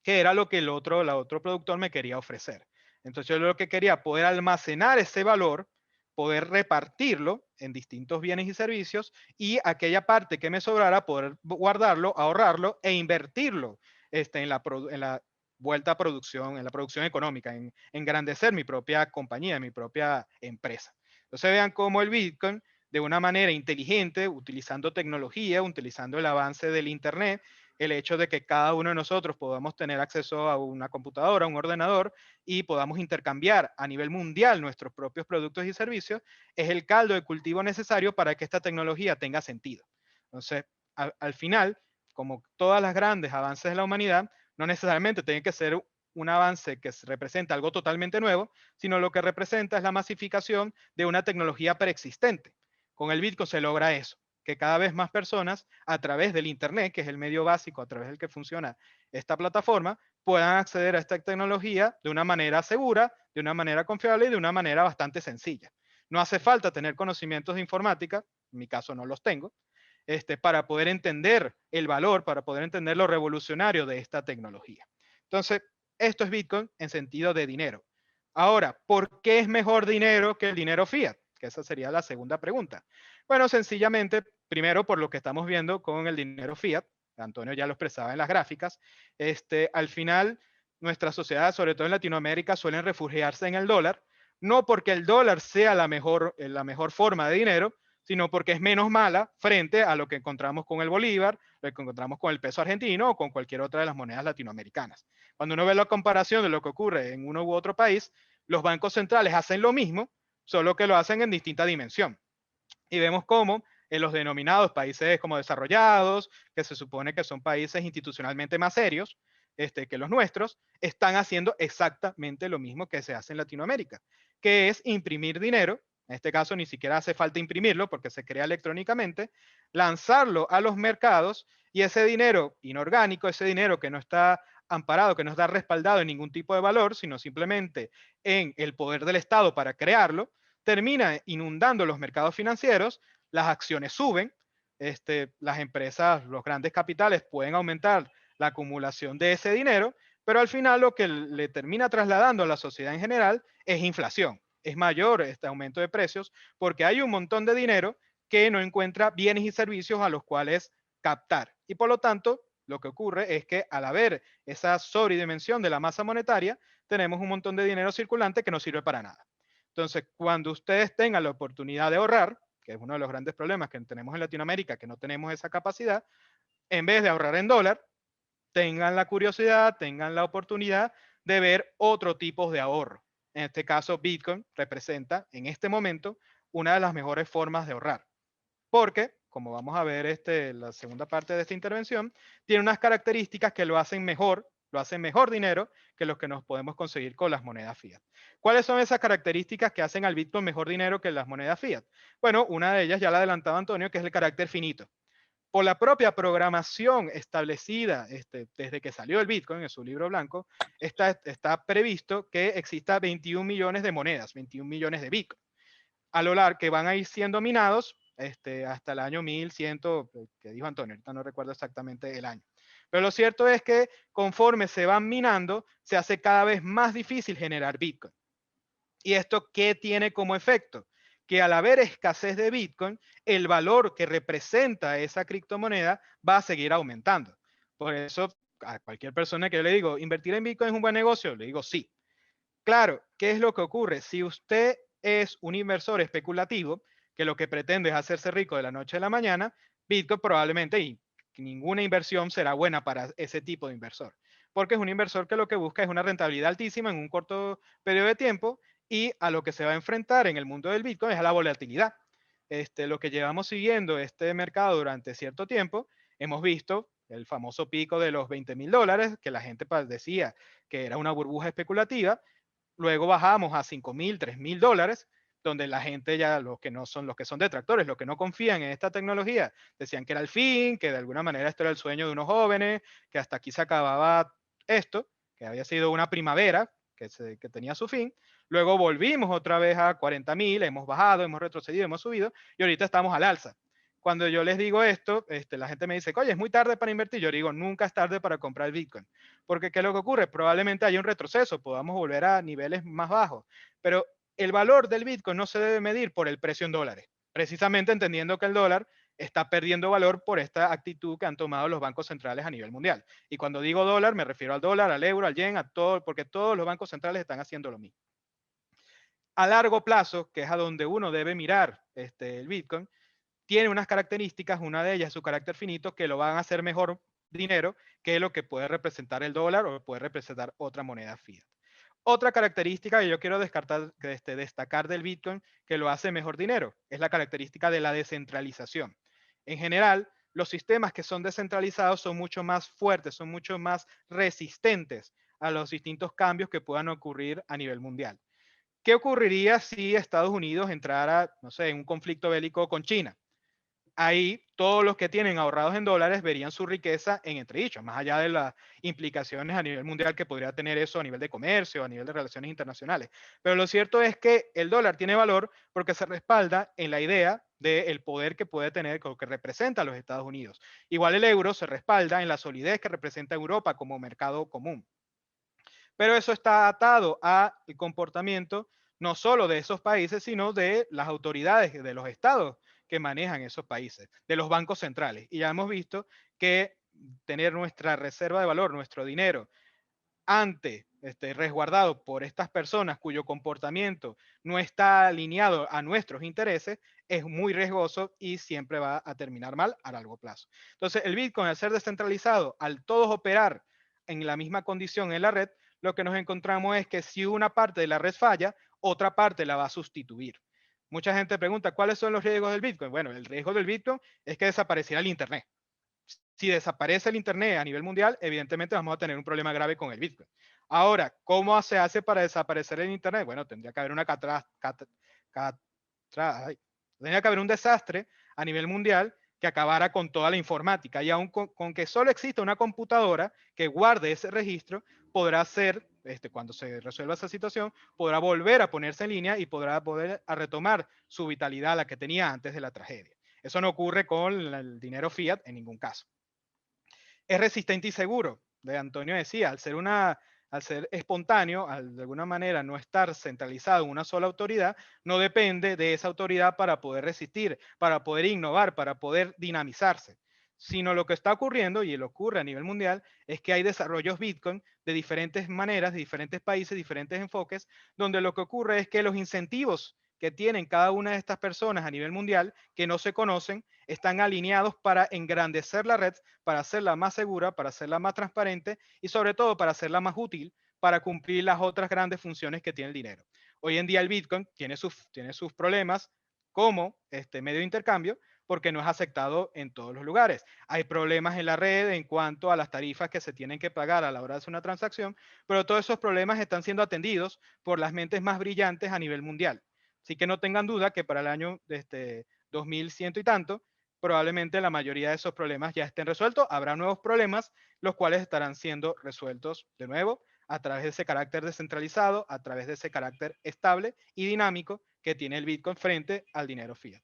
que era lo que el otro productor me quería ofrecer. Entonces yo lo que quería, poder almacenar ese valor, poder repartirlo en distintos bienes y servicios, y aquella parte que me sobrara, poder guardarlo, ahorrarlo e invertirlo en la vuelta a producción, en la producción económica, en engrandecer mi propia compañía, mi propia empresa. Entonces vean cómo el Bitcoin, de una manera inteligente, utilizando tecnología, utilizando el avance del Internet, el hecho de que cada uno de nosotros podamos tener acceso a una computadora, a un ordenador, y podamos intercambiar a nivel mundial nuestros propios productos y servicios, es el caldo de cultivo necesario para que esta tecnología tenga sentido. Entonces, al final, como todas las grandes avances de la humanidad, no necesariamente tiene que ser un avance que representa algo totalmente nuevo, sino lo que representa es la masificación de una tecnología preexistente. Con el Bitcoin se logra eso, que cada vez más personas, a través del Internet, que es el medio básico a través del que funciona esta plataforma, puedan acceder a esta tecnología de una manera segura, de una manera confiable y de una manera bastante sencilla. No hace falta tener conocimientos de informática, en mi caso no los tengo, para poder entender el valor, para poder entender lo revolucionario de esta tecnología. Entonces, esto es Bitcoin en sentido de dinero. Ahora, ¿por qué es mejor dinero que el dinero fiat? Que esa sería la segunda pregunta. Bueno, sencillamente, primero por lo que estamos viendo con el dinero fiat, Antonio ya lo expresaba en las gráficas, al final nuestra sociedad, sobre todo en Latinoamérica, suelen refugiarse en el dólar, no porque el dólar sea la mejor forma de dinero, sino porque es menos mala frente a lo que encontramos con el bolívar, lo que encontramos con el peso argentino o con cualquier otra de las monedas latinoamericanas. Cuando uno ve la comparación de lo que ocurre en uno u otro país, los bancos centrales hacen lo mismo, solo que lo hacen en distinta dimensión. Y vemos cómo en los denominados países como desarrollados, que se supone que son países institucionalmente más serios que los nuestros, están haciendo exactamente lo mismo que se hace en Latinoamérica, que es imprimir dinero. En este caso ni siquiera hace falta imprimirlo porque se crea electrónicamente, lanzarlo a los mercados, y ese dinero inorgánico, ese dinero que no está amparado, que no está respaldado en ningún tipo de valor, sino simplemente en el poder del Estado para crearlo, termina inundando los mercados financieros, las acciones suben, las empresas, los grandes capitales pueden aumentar la acumulación de ese dinero, pero al final lo que le termina trasladando a la sociedad en general es inflación. Es mayor este aumento de precios porque hay un montón de dinero que no encuentra bienes y servicios a los cuales captar. Y por lo tanto, lo que ocurre es que al haber esa sobredimensión de la masa monetaria, tenemos un montón de dinero circulante que no sirve para nada. Entonces, cuando ustedes tengan la oportunidad de ahorrar, que es uno de los grandes problemas que tenemos en Latinoamérica, que no tenemos esa capacidad, en vez de ahorrar en dólar, tengan la curiosidad, tengan la oportunidad de ver otro tipo de ahorro. En este caso, Bitcoin representa en este momento una de las mejores formas de ahorrar. Porque, como vamos a ver la segunda parte de esta intervención, tiene unas características que lo hacen mejor dinero que los que nos podemos conseguir con las monedas fiat. ¿Cuáles son esas características que hacen al Bitcoin mejor dinero que las monedas fiat? Bueno, una de ellas ya la adelantaba Antonio, que es el carácter finito. Por la propia programación establecida desde que salió el Bitcoin en su libro blanco, está previsto que exista 21 millones de monedas, 21 millones de Bitcoin, a lo largo que van a ir siendo minados hasta el año 1100, que dijo Antonio, ahorita no recuerdo exactamente el año. Pero lo cierto es que conforme se van minando, se hace cada vez más difícil generar Bitcoin. ¿Y esto qué tiene como efecto? Que al haber escasez de Bitcoin, el valor que representa esa criptomoneda va a seguir aumentando. Por eso, a cualquier persona que yo le digo, ¿invertir en Bitcoin es un buen negocio? Le digo sí. Claro, ¿qué es lo que ocurre? Si usted es un inversor especulativo, que lo que pretende es hacerse rico de la noche a la mañana, Bitcoin probablemente y ninguna inversión será buena para ese tipo de inversor. Porque es un inversor que lo que busca es una rentabilidad altísima en un corto periodo de tiempo y a lo que se va a enfrentar en el mundo del Bitcoin es a la volatilidad. Lo que llevamos siguiendo este mercado durante cierto tiempo, hemos visto el famoso pico de los $20,000, que la gente decía que era una burbuja especulativa. Luego bajamos a $5,000, $3,000, donde la gente ya, los que son detractores, los que no confían en esta tecnología, decían que era el fin, que de alguna manera esto era el sueño de unos jóvenes, que hasta aquí se acababa esto, que había sido una primavera que tenía su fin. Luego volvimos otra vez a 40,000, hemos bajado, hemos retrocedido, hemos subido y ahorita estamos al alza. Cuando yo les digo esto, la gente me dice, oye, es muy tarde para invertir. Yo digo, nunca es tarde para comprar Bitcoin. Porque ¿qué es lo que ocurre? Probablemente haya un retroceso, podamos volver a niveles más bajos. Pero el valor del Bitcoin no se debe medir por el precio en dólares. Precisamente entendiendo que el dólar está perdiendo valor por esta actitud que han tomado los bancos centrales a nivel mundial. Y cuando digo dólar, me refiero al dólar, al euro, al yen, a todo, porque todos los bancos centrales están haciendo lo mismo. A largo plazo, que es a donde uno debe mirar el Bitcoin, tiene unas características, una de ellas su carácter finito, que lo van a hacer mejor dinero que lo que puede representar el dólar o puede representar otra moneda fiat. Otra característica que yo quiero destacar del Bitcoin que lo hace mejor dinero es la característica de la descentralización. En general, los sistemas que son descentralizados son mucho más fuertes, son mucho más resistentes a los distintos cambios que puedan ocurrir a nivel mundial. ¿Qué ocurriría si Estados Unidos entrara, no sé, en un conflicto bélico con China? Ahí todos los que tienen ahorrados en dólares verían su riqueza en entredicho, más allá de las implicaciones a nivel mundial que podría tener eso a nivel de comercio, a nivel de relaciones internacionales. Pero lo cierto es que el dólar tiene valor porque se respalda en la idea del poder que puede tener, o que representa a los Estados Unidos. Igual el euro se respalda en la solidez que representa Europa como mercado común. Pero eso está atado al comportamiento no solo de esos países, sino de las autoridades de los estados que manejan esos países, de los bancos centrales. Y ya hemos visto que tener nuestra reserva de valor, nuestro dinero, resguardado por estas personas cuyo comportamiento no está alineado a nuestros intereses, es muy riesgoso y siempre va a terminar mal a largo plazo. Entonces, el Bitcoin, al ser descentralizado, al todos operar en la misma condición en la red, lo que nos encontramos es que si una parte de la red falla, otra parte la va a sustituir. Mucha gente pregunta, ¿cuáles son los riesgos del Bitcoin? Bueno, el riesgo del Bitcoin es que desapareciera el Internet. Si desaparece el Internet a nivel mundial, evidentemente vamos a tener un problema grave con el Bitcoin. Ahora, ¿cómo se hace para desaparecer el Internet? Bueno, tendría que haber tendría que haber un desastre a nivel mundial que acabara con toda la informática. Y aún con que solo exista una computadora que guarde ese registro, podrá ser, cuando se resuelva esa situación, podrá volver a ponerse en línea y podrá poder a retomar su vitalidad, la que tenía antes de la tragedia. Eso no ocurre con el dinero fiat en ningún caso. Es resistente y seguro. De Antonio decía, al ser espontáneo, de alguna manera no estar centralizado en una sola autoridad, no depende de esa autoridad para poder resistir, para poder innovar, para poder dinamizarse. Sino lo que está ocurriendo, y lo ocurre a nivel mundial, es que hay desarrollos Bitcoin de diferentes maneras, de diferentes países, diferentes enfoques, donde lo que ocurre es que los incentivos que tienen cada una de estas personas a nivel mundial, que no se conocen, están alineados para engrandecer la red, para hacerla más segura, para hacerla más transparente y sobre todo para hacerla más útil para cumplir las otras grandes funciones que tiene el dinero. Hoy en día el Bitcoin tiene sus problemas como medio de intercambio, porque no es aceptado en todos los lugares. Hay problemas en la red en cuanto a las tarifas que se tienen que pagar a la hora de hacer una transacción, pero todos esos problemas están siendo atendidos por las mentes más brillantes a nivel mundial. Así que no tengan duda que para el año 2100 y tanto, probablemente la mayoría de esos problemas ya estén resueltos. Habrá nuevos problemas, los cuales estarán siendo resueltos de nuevo a través de ese carácter descentralizado, a través de ese carácter estable y dinámico que tiene el Bitcoin frente al dinero fiat.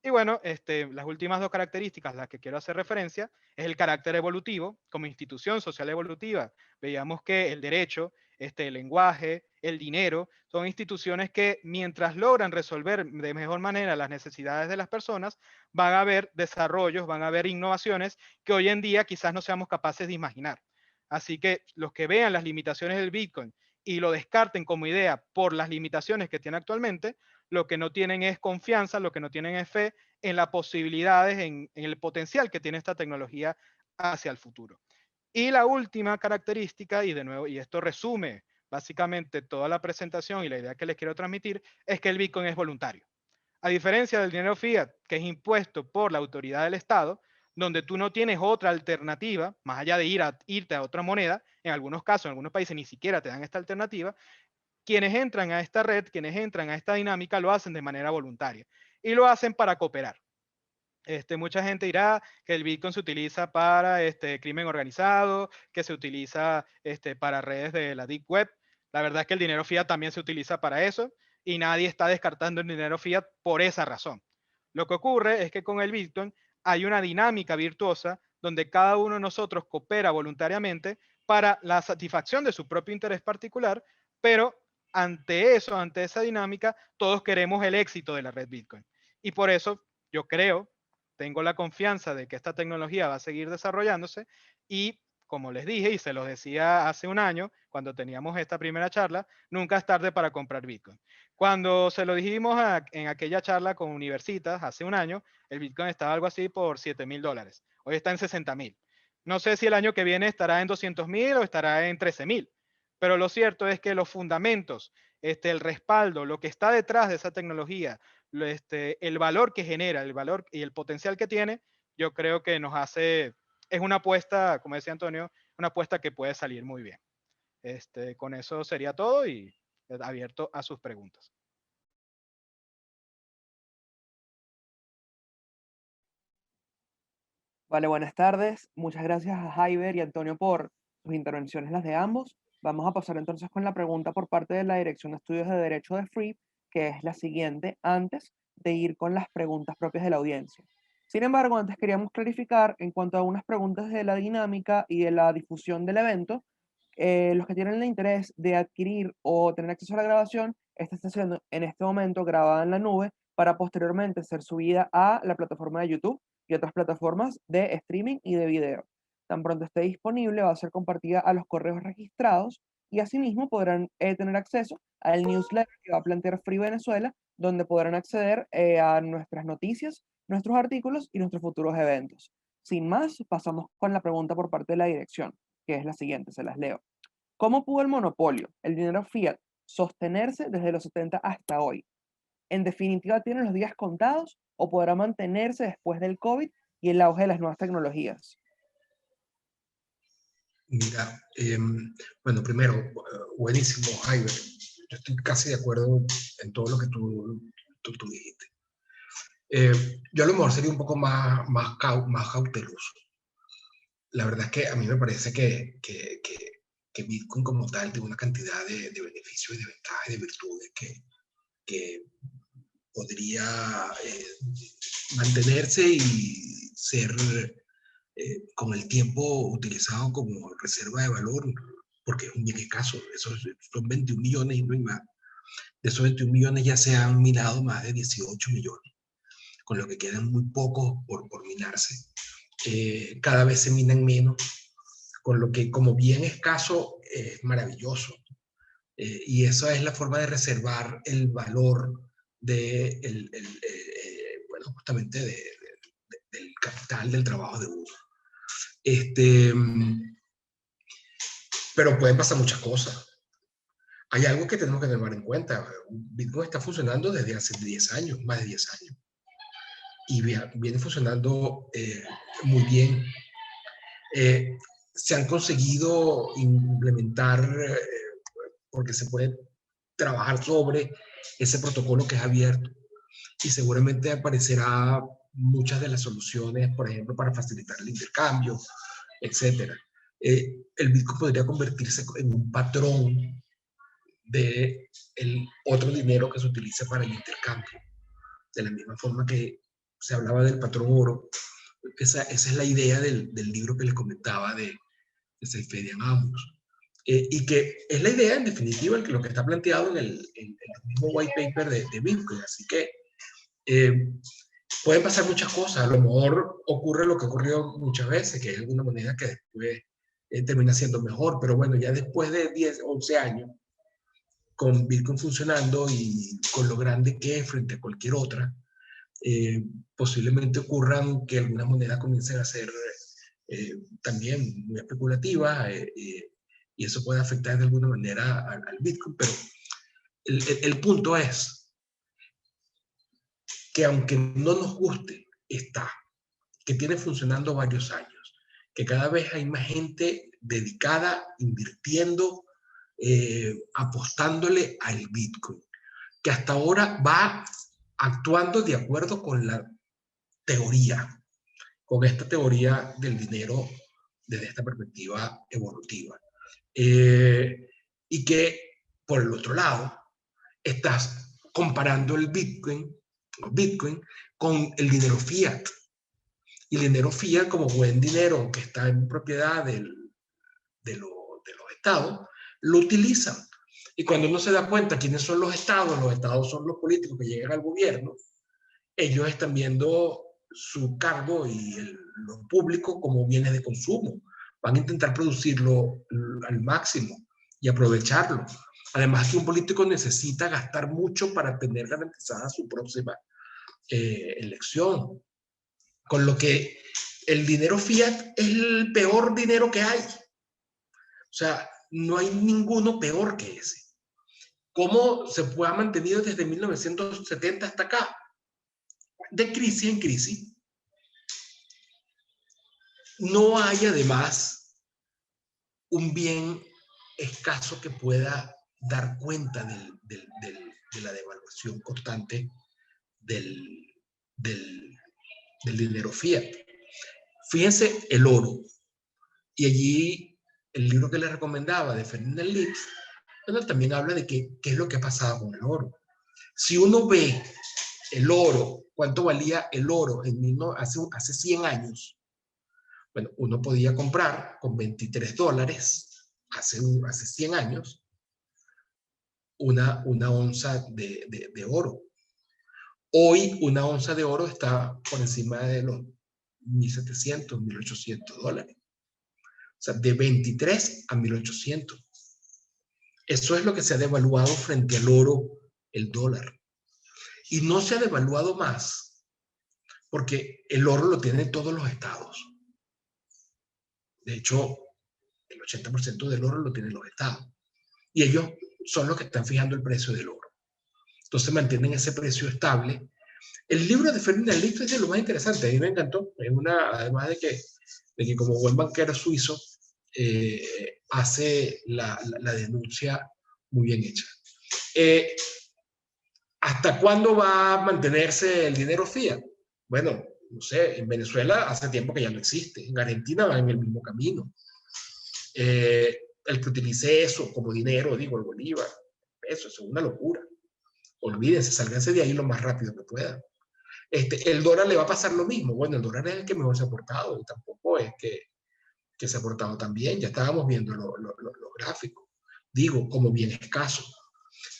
Y bueno, las últimas dos características a las que quiero hacer referencia es el carácter evolutivo. Como institución social evolutiva, veíamos que el derecho, el lenguaje, el dinero, son instituciones que mientras logran resolver de mejor manera las necesidades de las personas, van a haber desarrollos, van a haber innovaciones que hoy en día quizás no seamos capaces de imaginar. Así que los que vean las limitaciones del Bitcoin y lo descarten como idea por las limitaciones que tiene actualmente, lo que no tienen es confianza, lo que no tienen es fe en las posibilidades, en el potencial que tiene esta tecnología hacia el futuro. Y la última característica, y de nuevo, y esto resume básicamente toda la presentación y la idea que les quiero transmitir, es que el Bitcoin es voluntario. A diferencia del dinero fiat, que es impuesto por la autoridad del Estado, donde tú no tienes otra alternativa, más allá de irte a otra moneda, en algunos casos, en algunos países ni siquiera te dan esta alternativa, quienes entran a esta red, quienes entran a esta dinámica, lo hacen de manera voluntaria y lo hacen para cooperar. Mucha gente dirá que el Bitcoin se utiliza para crimen organizado, que se utiliza para redes de la Deep Web. La verdad es que el dinero fiat también se utiliza para eso y nadie está descartando el dinero fiat por esa razón. Lo que ocurre es que con el Bitcoin hay una dinámica virtuosa donde cada uno de nosotros coopera voluntariamente para la satisfacción de su propio interés particular, pero ante eso, ante esa dinámica, todos queremos el éxito de la red Bitcoin. Y por eso yo creo, tengo la confianza de que esta tecnología va a seguir desarrollándose y, como les dije y se los decía hace un año, cuando teníamos esta primera charla, nunca es tarde para comprar Bitcoin. Cuando se lo dijimos en aquella charla con Universitas hace un año, el Bitcoin estaba algo así por $7,000. Hoy está en 60,000. No sé si el año que viene estará en 200,000 o estará en 13,000. Pero lo cierto es que los fundamentos, el respaldo, lo que está detrás de esa tecnología, el valor que genera, el valor y el potencial que tiene, yo creo que nos hace, es una apuesta, como decía Antonio, una apuesta que puede salir muy bien. Con eso sería todo y abierto a sus preguntas. Vale, buenas tardes. Muchas gracias a Jaiber y Antonio por sus intervenciones, las de ambos. Vamos a pasar entonces con la pregunta por parte de la Dirección de Estudios de Derecho de FREE, que es la siguiente, antes de ir con las preguntas propias de la audiencia. Sin embargo, antes queríamos clarificar en cuanto a unas preguntas de la dinámica y de la difusión del evento. Los que tienen el interés de adquirir o tener acceso a la grabación, esta está siendo en este momento grabada en la nube para posteriormente ser subida a la plataforma de YouTube y otras plataformas de streaming y de video. Tan pronto esté disponible, va a ser compartida a los correos registrados y asimismo podrán tener acceso al newsletter que va a plantear Free Venezuela, donde podrán acceder a nuestras noticias, nuestros artículos y nuestros futuros eventos. Sin más, pasamos con la pregunta por parte de la dirección, que es la siguiente, se las leo. ¿Cómo pudo el monopolio, el dinero fiat, sostenerse desde los 70 hasta hoy? ¿En definitiva tiene los días contados o podrá mantenerse después del COVID y el auge de las nuevas tecnologías? Mira, bueno, primero, buenísimo, Jaiber. Yo estoy casi de acuerdo en todo lo que tú dijiste. Yo a lo mejor sería un poco más cauteloso. La verdad es que a mí me parece que Bitcoin como tal tiene una cantidad de beneficios y de ventajas y de virtudes que podría mantenerse y ser con el tiempo utilizado como reserva de valor, porque es un bien escaso. Esos son 21 millones y no hay más. De esos 21 millones ya se han minado más de 18 millones, con lo que quedan muy pocos por minarse. Cada vez se minan menos, con lo que como bien escaso es maravilloso. Y esa es la forma de reservar el valor de bueno, justamente del capital del trabajo de uno. Pero pueden pasar muchas cosas. Hay algo que tenemos que tener en cuenta. Bitcoin está funcionando desde hace 10 años, más de 10 años. y viene funcionando muy bien. Se han conseguido implementar, porque se puede trabajar sobre ese protocolo que es abierto, y seguramente aparecerá muchas de las soluciones, por ejemplo, para facilitar el intercambio, etc. El Bitcoin podría convertirse en un patrón de el otro dinero que se utiliza para el intercambio. De la misma forma que se hablaba del patrón oro, esa es la idea del libro que les comentaba de Seyferian Amos. Y que es la idea, en definitiva, lo que está planteado en el mismo white paper de Bitcoin. Así que pueden pasar muchas cosas. A lo mejor ocurre lo que ocurrió muchas veces, que hay alguna moneda que después termina siendo mejor. Pero bueno, ya después de 10, 11 años, con Bitcoin funcionando y con lo grande que es frente a cualquier otra, posiblemente ocurran que algunas monedas comiencen a ser también muy especulativas, y eso puede afectar de alguna manera al Bitcoin. Pero el punto es que aunque no nos guste, está, que tiene funcionando varios años, que cada vez hay más gente dedicada, invirtiendo, apostándole al Bitcoin, que hasta ahora va actuando de acuerdo con la teoría, con esta teoría del dinero desde esta perspectiva evolutiva. Y que, por el otro lado, estás comparando el Bitcoin con el dinero fiat. Y el dinero fiat, como buen dinero que está en propiedad de los estados, lo utilizan. Y cuando uno se da cuenta quiénes son los estados son los políticos que llegan al gobierno, ellos están viendo su cargo y lo público como bienes de consumo. Van a intentar producirlo al máximo y aprovecharlo. Además que un político necesita gastar mucho para tener garantizada su próxima elección. Con lo que el dinero fiat es el peor dinero que hay. O sea, no hay ninguno peor que ese. ¿Cómo se ha mantenido desde 1970 hasta acá? De crisis en crisis. No hay además un bien escaso que pueda dar cuenta de la devaluación constante del dinero fiat. Fíjense el oro. Y allí el libro que les recomendaba de Ferdinand Litz, bueno, también habla de qué es lo que ha pasado con el oro. Si uno ve el oro, cuánto valía el oro hace 100 años, bueno, uno podía comprar con $23 hace 100 años una onza de oro. Hoy una onza de oro está por encima de los $1,700, $1,800. O sea, de 23 a 1,800. Eso es lo que se ha devaluado frente al oro, el dólar. Y no se ha devaluado más porque el oro lo tienen todos los estados. De hecho, el 80% del oro lo tienen los estados. Y ellos son los que están fijando el precio del oro. Entonces mantienen ese precio estable. El libro de Ferdinand Litz es de lo más interesante. A mí me encantó. Además de que como buen banquero suizo, hace la denuncia muy bien hecha. ¿Hasta cuándo va a mantenerse el dinero fiat? Bueno, no sé, en Venezuela hace tiempo que ya no existe. En Argentina va en el mismo camino. El que utilice eso como dinero, digo, el bolívar, eso es una locura. Olvídense, sálganse de ahí lo más rápido que puedan. El dólar le va a pasar lo mismo. Bueno, el dólar es el que mejor se ha portado y tampoco es que se ha portado tan bien. Ya estábamos viendo los gráficos. Digo, como bien escaso.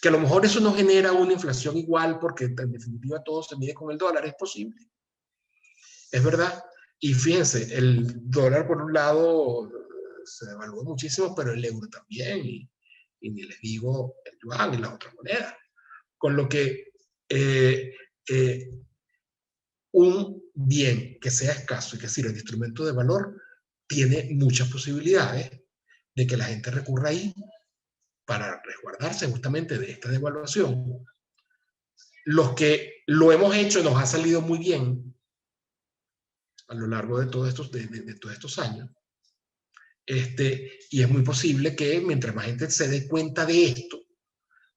Que a lo mejor eso no genera una inflación igual porque en definitiva todo se mide con el dólar. Es posible. Es verdad. Y fíjense, el dólar por un lado se devaluó muchísimo, pero el euro también. Y ni les digo el yuan y las otras monedas. Con lo que un bien que sea escaso y que sirva de instrumento de valor tiene muchas posibilidades de que la gente recurra ahí para resguardarse justamente de esta devaluación. Los que lo hemos hecho nos ha salido muy bien, a lo largo de todos estos años. Y es muy posible que mientras más gente se dé cuenta de esto,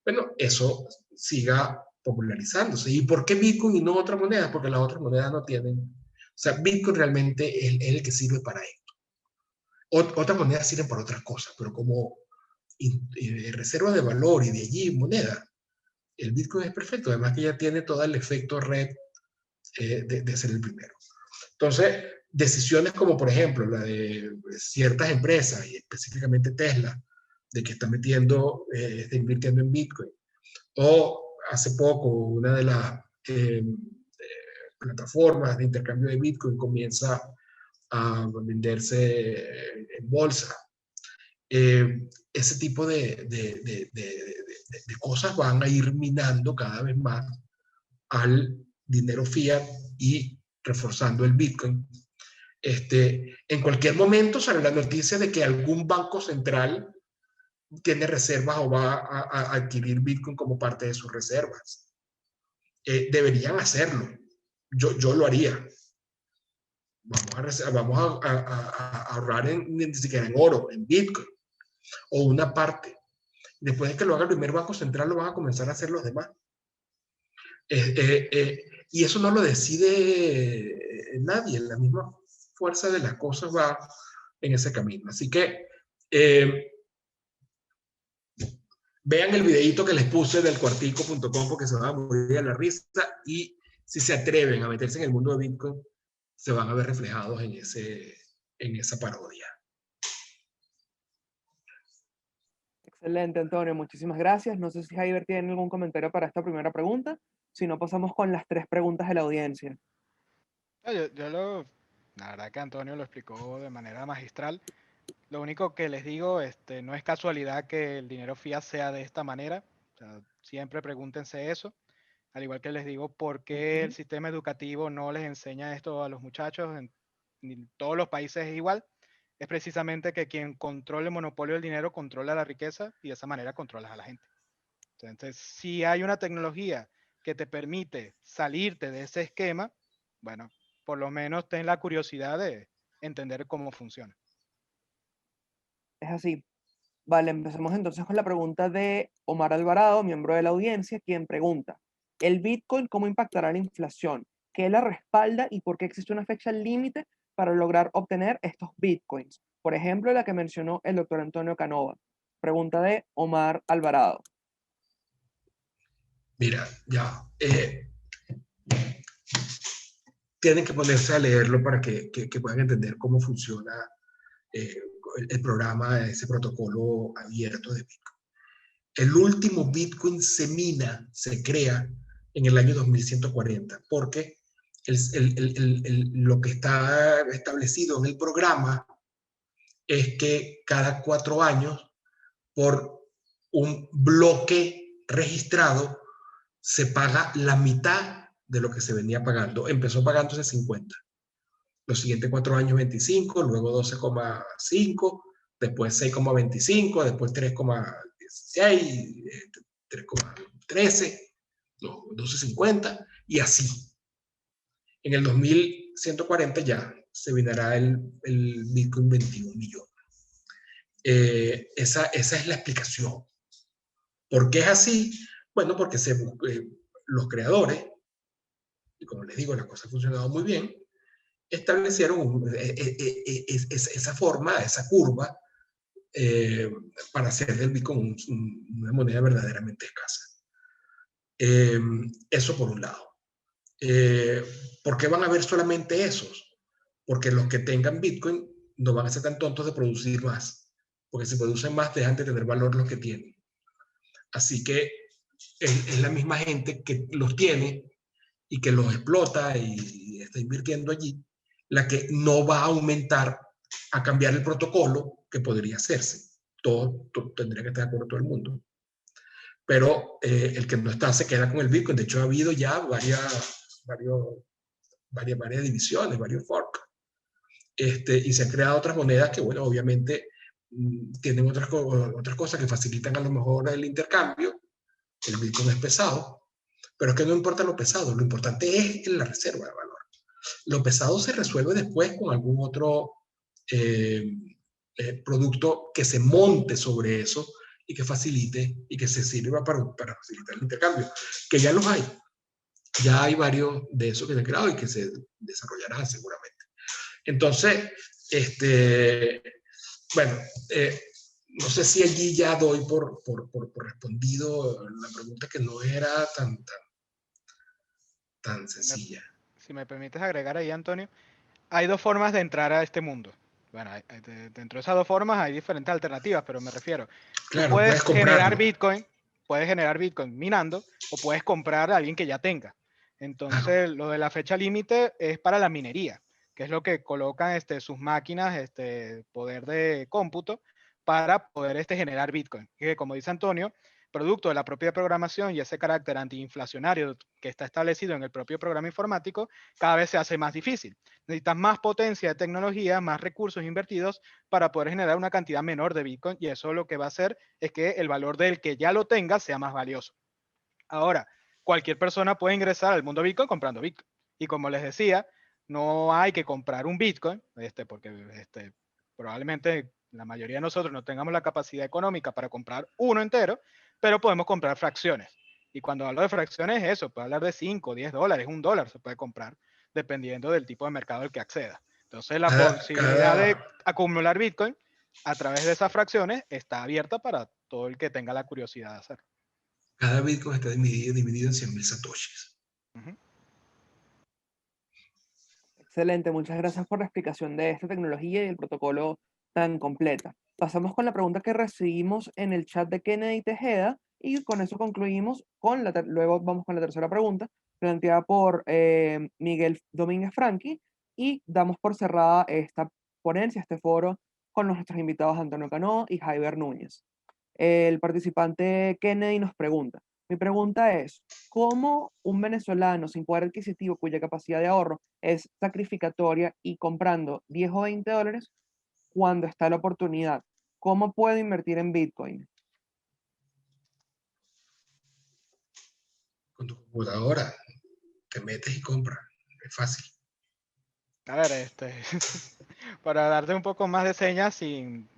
bueno, eso siga popularizándose. ¿Y por qué Bitcoin y no otra moneda? Porque las otras monedas no tienen. O sea, Bitcoin realmente es el que sirve para esto. Otras monedas sirven para otras cosas, pero como reserva de valor y de allí moneda, el Bitcoin es perfecto. Además que ya tiene todo el efecto red de ser el primero. Entonces, decisiones como por ejemplo la de ciertas empresas, y específicamente Tesla, de que está invirtiendo en Bitcoin, o hace poco una de las plataformas de intercambio de Bitcoin comienza a venderse en bolsa. Ese tipo de cosas van a ir minando cada vez más al dinero fiat y reforzando el Bitcoin. En cualquier momento sale la noticia de que algún banco central tiene reservas o va a adquirir Bitcoin como parte de sus reservas. Deberían hacerlo. Yo lo haría. Vamos a ahorrar ni siquiera en oro, en Bitcoin, o una parte. Después de que lo haga el primer banco central, lo van a comenzar a hacer los demás. Y eso no lo decide nadie. La misma fuerza de las cosas va en ese camino. Así que vean el videito que les puse del cuartico.com porque se van a morir de la risa, y si se atreven a meterse en el mundo de Bitcoin, se van a ver reflejados en esa parodia. Excelente, Antonio. Muchísimas gracias. No sé si Javier tiene algún comentario para esta primera pregunta. Si no, pasamos con las 3 preguntas de la audiencia. La verdad que Antonio lo explicó de manera magistral. Lo único que les digo, no es casualidad que el dinero fiat sea de esta manera. O sea, siempre pregúntense eso. Al igual que les digo, ¿por qué el sistema educativo no les enseña esto a los muchachos? En todos los países es igual. Es precisamente que quien controla el monopolio del dinero controla la riqueza y de esa manera controlas a la gente. Entonces, si hay una tecnología que te permite salirte de ese esquema, bueno, por lo menos ten la curiosidad de entender cómo funciona. Es así. Vale, empecemos entonces con la pregunta de Omar Alvarado, miembro de la audiencia, quien pregunta: ¿el Bitcoin cómo impactará la inflación? ¿Qué la respalda y por qué existe una fecha límite para lograr obtener estos Bitcoins? Por ejemplo, la que mencionó el doctor Antonio Canova. Pregunta de Omar Alvarado. Mira, ya. Tienen que ponerse a leerlo para que puedan entender cómo funciona el programa, ese protocolo abierto de Bitcoin. El último Bitcoin se crea en el año 2140, porque lo que está establecido en el programa es que cada 4 años, por un bloque registrado, se paga la mitad de lo que se venía pagando. Empezó pagándose 50. Los siguientes 4 años 25, luego 12,5, después 6,25, después 3,16, 3,13, 12,50 y así. En el 2140 ya se venderá el Bitcoin 21 millones. Esa es la explicación. ¿Por qué es así? Bueno, porque los creadores, y como les digo, la cosa ha funcionado muy bien, establecieron esa forma, esa curva, para hacer del Bitcoin una moneda verdaderamente escasa. Eso por un lado. ¿Por qué van a haber solamente esos? Porque los que tengan Bitcoin no van a ser tan tontos de producir más, porque si producen más dejan de tener valor los que tienen. Así que es la misma gente que los tiene y que los explota y está invirtiendo allí, la que no va a aumentar a cambiar el protocolo que podría hacerse. Todo tendría que estar de acuerdo todo el mundo. Pero el que no está se queda con el Bitcoin. De hecho, ha habido ya varias divisiones, varios forks. Y se han creado otras monedas que, bueno, obviamente tienen otras cosas que facilitan a lo mejor el intercambio. El Bitcoin es pesado, pero es que no importa lo pesado, lo importante es la reserva de valor. Lo pesado se resuelve después con algún otro producto que se monte sobre eso y que facilite y que se sirva para facilitar el intercambio, que ya los hay. Ya hay varios de esos que se han creado y que se desarrollarán seguramente. Entonces, bueno, no sé si allí ya doy por respondido la pregunta, que no era tan sencilla. Si me permites agregar ahí, Antonio, hay dos formas de entrar a este mundo. Bueno, dentro de esas dos formas hay diferentes alternativas, pero me refiero, tú Claro, puedes generar comprarlo. puedes generar Bitcoin minando, o puedes comprar a alguien que ya tenga. Entonces, Claro. lo de la fecha límite es para la minería, que es lo que colocan sus máquinas, poder de cómputo, para poder generar Bitcoin. Que, como dice Antonio, producto de la propia programación y ese carácter antiinflacionario que está establecido en el propio programa informático, cada vez se hace más difícil. Necesitas más potencia de tecnología, más recursos invertidos para poder generar una cantidad menor de Bitcoin, y eso lo que va a hacer es que el valor del que ya lo tenga sea más valioso. Ahora, cualquier persona puede ingresar al mundo Bitcoin comprando Bitcoin. Y como les decía, no hay que comprar un Bitcoin, porque probablemente la mayoría de nosotros no tengamos la capacidad económica para comprar uno entero, pero podemos comprar fracciones. Y cuando hablo de fracciones, eso, puede hablar de 5, 10 dólares, $1 se puede comprar, dependiendo del tipo de mercado al que acceda. Entonces, la posibilidad de acumular Bitcoin a través de esas fracciones está abierta para todo el que tenga la curiosidad de hacerlo. Cada Bitcoin está dividido en 100.000 satoshis. Uh-huh. Excelente, muchas gracias por la explicación de esta tecnología y el protocolo tan completa. Pasamos con la pregunta que recibimos en el chat de Kennedy Tejeda y con eso concluimos luego vamos con la tercera pregunta planteada por Miguel Domínguez Franqui y damos por cerrada esta ponencia, este foro con nuestros invitados Antonio Cano y Jaiber Núñez. El participante Kennedy nos pregunta, mi pregunta es, ¿cómo un venezolano sin poder adquisitivo cuya capacidad de ahorro es sacrificatoria y comprando 10 o 20 dólares cuando está la oportunidad, cómo puede invertir en Bitcoin? Con tu computadora te metes y compras. Es fácil. A ver, para darte un poco más de señas sin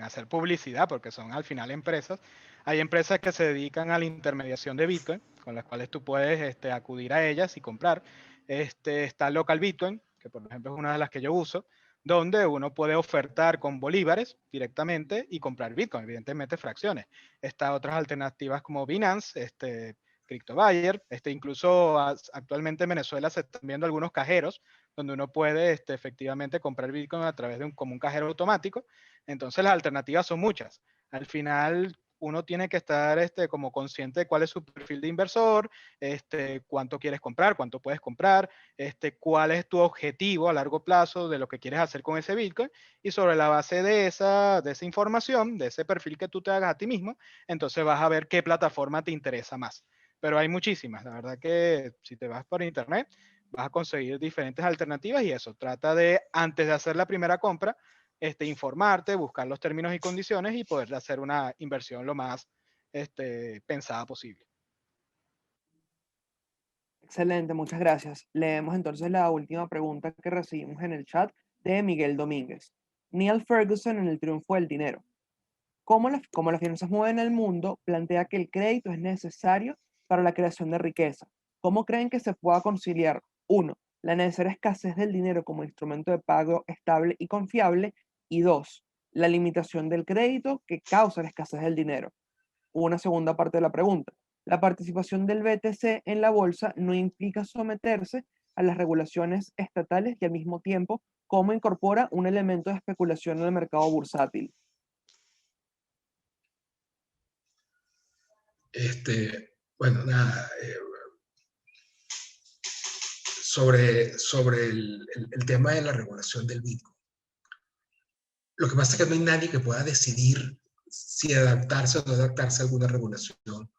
hacer publicidad, porque son al final empresas. Hay empresas que se dedican a la intermediación de Bitcoin, con las cuales tú puedes acudir a ellas y comprar. Está Local Bitcoin, que por ejemplo es una de las que yo uso, donde uno puede ofertar con bolívares directamente y comprar Bitcoin, evidentemente fracciones. Está otras alternativas como Binance, CryptoBuyer, incluso actualmente en Venezuela se están viendo algunos cajeros donde uno puede efectivamente comprar Bitcoin a través de como un cajero automático. Entonces las alternativas son muchas. Al final uno tiene que estar como consciente de cuál es su perfil de inversor, cuánto quieres comprar, cuánto puedes comprar, cuál es tu objetivo a largo plazo de lo que quieres hacer con ese Bitcoin, y sobre la base de esa información, de ese perfil que tú te hagas a ti mismo, entonces vas a ver qué plataforma te interesa más. Pero hay muchísimas, la verdad que si te vas por internet, vas a conseguir diferentes alternativas, y eso, trata de, antes de hacer la primera compra, informarte, buscar los términos y condiciones y poder hacer una inversión lo más pensada posible. Excelente, muchas gracias. Leemos entonces la última pregunta que recibimos en el chat de Miguel Domínguez. Neil Ferguson en El triunfo del dinero. Cómo las finanzas mueven el mundo, plantea que el crédito es necesario para la creación de riqueza. ¿Cómo creen que se pueda conciliar, 1, la necesaria escasez del dinero como instrumento de pago estable y confiable, y 2, la limitación del crédito que causa la escasez del dinero? Una segunda parte de la pregunta. La participación del BTC en la bolsa no implica someterse a las regulaciones estatales y al mismo tiempo, ¿cómo incorpora un elemento de especulación en el mercado bursátil? Bueno, nada, sobre el tema de la regulación del Bitcoin. Lo que pasa es que no hay nadie que pueda decidir si adaptarse o no adaptarse a alguna regulación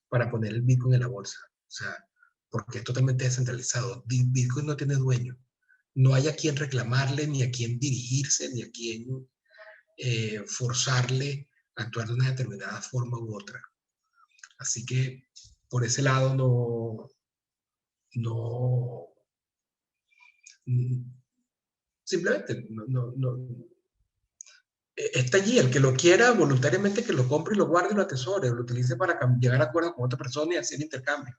para poner el Bitcoin en la bolsa. O sea, porque es totalmente descentralizado. Bitcoin no tiene dueño. No hay a quien reclamarle, ni a quien dirigirse, ni a quien forzarle a actuar de una determinada forma u otra. Así que por ese lado no Simplemente está allí. El que lo quiera voluntariamente que lo compre y lo guarde y lo atesore, lo utilice para llegar a acuerdo con otra persona y hacer intercambio.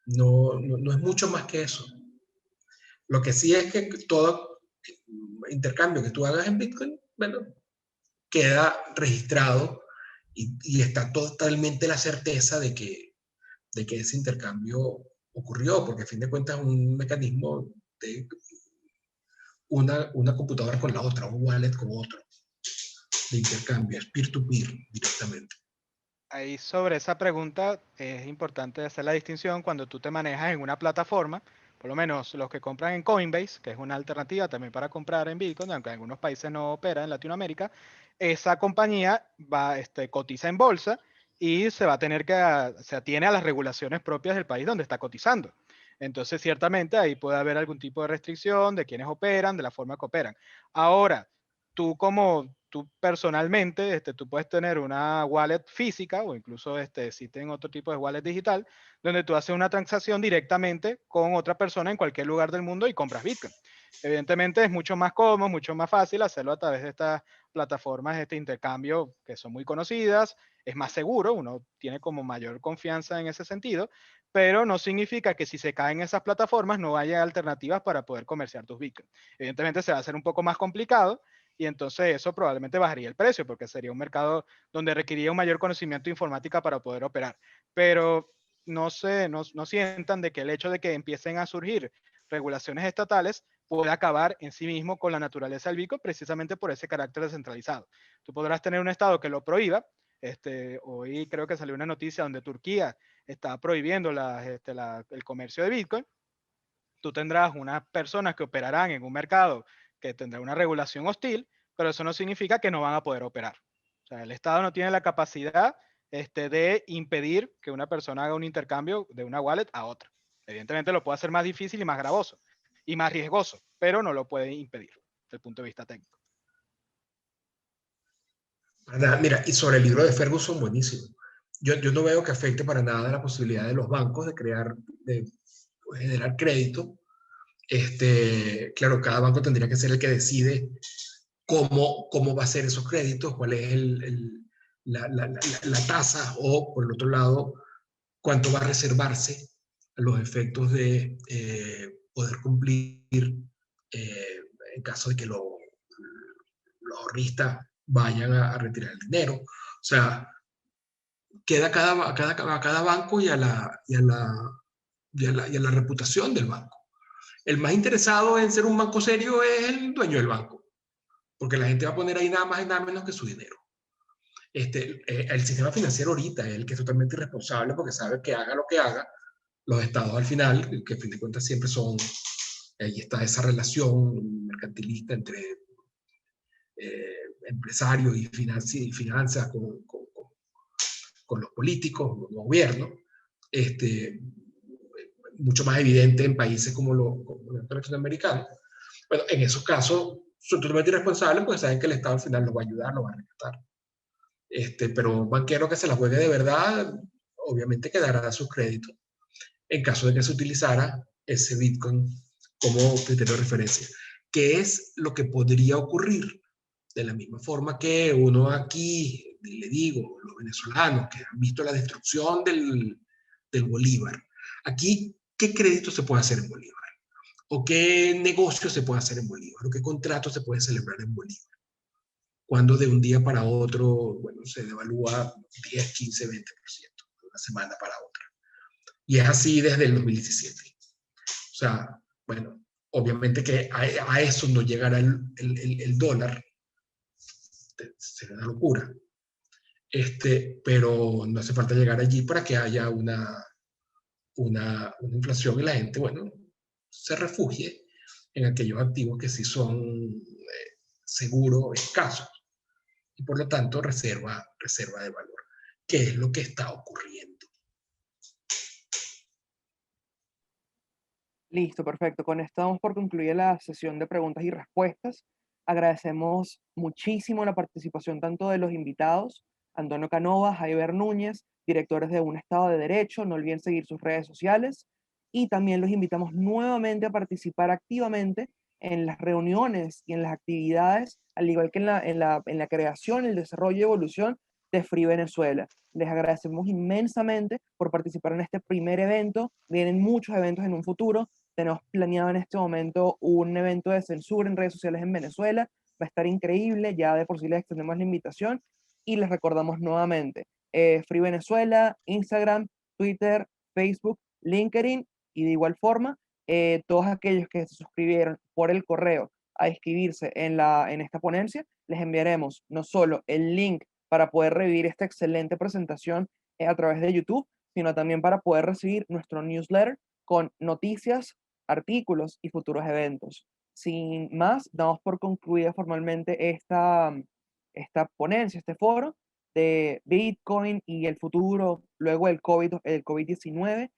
No es mucho más que eso. Lo que sí es que todo intercambio que tú hagas en Bitcoin, bueno, queda registrado y está totalmente la certeza de que ese intercambio ocurrió, porque a fin de cuentas es un mecanismo de una computadora con la otra, un wallet con otro, de intercambio, es peer-to-peer directamente. Ahí sobre esa pregunta es importante hacer la distinción cuando tú te manejas en una plataforma, por lo menos los que compran en Coinbase, que es una alternativa también para comprar en Bitcoin, aunque en algunos países no opera en Latinoamérica, esa compañía cotiza en bolsa y se va a tener se atiene a las regulaciones propias del país donde está cotizando. Entonces, ciertamente ahí puede haber algún tipo de restricción de quienes operan, de la forma que operan. Ahora, tú personalmente, tú puedes tener una wallet física o incluso existen otro tipo de wallet digital donde tú haces una transacción directamente con otra persona en cualquier lugar del mundo y compras Bitcoin. Evidentemente es mucho más cómodo, mucho más fácil hacerlo a través de estas plataformas de este intercambio que son muy conocidas, es más seguro, uno tiene como mayor confianza en ese sentido, pero no significa que si se caen esas plataformas no haya alternativas para poder comerciar tus Bitcoin. Evidentemente se va a hacer un poco más complicado, y entonces eso probablemente bajaría el precio porque sería un mercado donde requeriría un mayor conocimiento de informática para poder operar. Pero no sientan de que el hecho de que empiecen a surgir regulaciones estatales puede acabar en sí mismo con la naturaleza del Bitcoin precisamente por ese carácter descentralizado. Tú podrás tener un estado que lo prohíba. Hoy creo que salió una noticia donde Turquía está prohibiendo el comercio de Bitcoin. Tú tendrás unas personas que operarán en un mercado que tendrá una regulación hostil, pero eso no significa que no van a poder operar. O sea, el Estado no tiene la capacidad de impedir que una persona haga un intercambio de una wallet a otra. Evidentemente lo puede hacer más difícil y más gravoso y más riesgoso, pero no lo puede impedir desde el punto de vista técnico. Mira, y sobre el libro de Ferguson, buenísimo. Yo no veo que afecte para nada la posibilidad de los bancos de generar crédito. Claro, cada banco tendría que ser el que decide cómo va a ser esos créditos, cuál es la tasa o, por el otro lado, cuánto va a reservarse a los efectos de poder cumplir en caso de que los ahorristas vayan a retirar el dinero. O sea, queda a cada banco y a la reputación del banco. El más interesado en ser un banco serio es el dueño del banco, porque la gente va a poner ahí nada más y nada menos que su dinero. El sistema financiero ahorita es el que es totalmente irresponsable porque sabe que haga lo que haga, los estados al final, que a fin de cuentas siempre son, ahí está esa relación mercantilista entre empresarios y finanzas con los políticos, los gobiernos, mucho más evidente en países como los latinoamericanos. Bueno, en esos casos son totalmente irresponsables porque saben que el Estado al final los va a ayudar, los va a rescatar. Pero un banquero que se la juegue de verdad, obviamente quedará a sus créditos en caso de que se utilizara ese Bitcoin como criterio de referencia. ¿Qué es lo que podría ocurrir? De la misma forma que uno aquí, le digo, los venezolanos que han visto la destrucción del Bolívar. Aquí, ¿qué crédito se puede hacer en Bolívar? ¿O qué negocio se puede hacer en Bolívar? ¿O qué contrato se puede celebrar en Bolívar? Cuando de un día para otro, bueno, se devalúa 10, 15, 20% de una semana para otra. Y es así desde el 2017. O sea, bueno, obviamente que a eso no llegará el dólar, sería una locura. Pero no hace falta llegar allí para que haya una inflación y la gente, bueno, se refugie en aquellos activos que sí son seguros, escasos, y por lo tanto reserva de valor, que es lo que está ocurriendo. Listo, perfecto. Con esto damos por concluida la sesión de preguntas y respuestas. Agradecemos muchísimo la participación tanto de los invitados, Antonio Canova, Jaiber Núñez, directores de Un Estado de Derecho. No olviden seguir sus redes sociales. y también los invitamos nuevamente a participar activamente en las reuniones y en las actividades, al igual que en la creación, el desarrollo y evolución de Free Venezuela. Les agradecemos inmensamente por participar en este primer evento. Vienen muchos eventos en un futuro. Tenemos planeado en este momento un evento de censura en redes sociales en Venezuela. Va a estar increíble. Ya de por sí les extendemos la invitación y les recordamos nuevamente. Free Venezuela, Instagram, Twitter, Facebook, LinkedIn y de igual forma, todos aquellos que se suscribieron por el correo a inscribirse en esta ponencia, les enviaremos no solo el link para poder revivir esta excelente presentación a través de YouTube, sino también para poder recibir nuestro newsletter con noticias, artículos y futuros eventos. Sin más, damos por concluida formalmente esta ponencia, este foro de Bitcoin y el futuro luego del COVID-19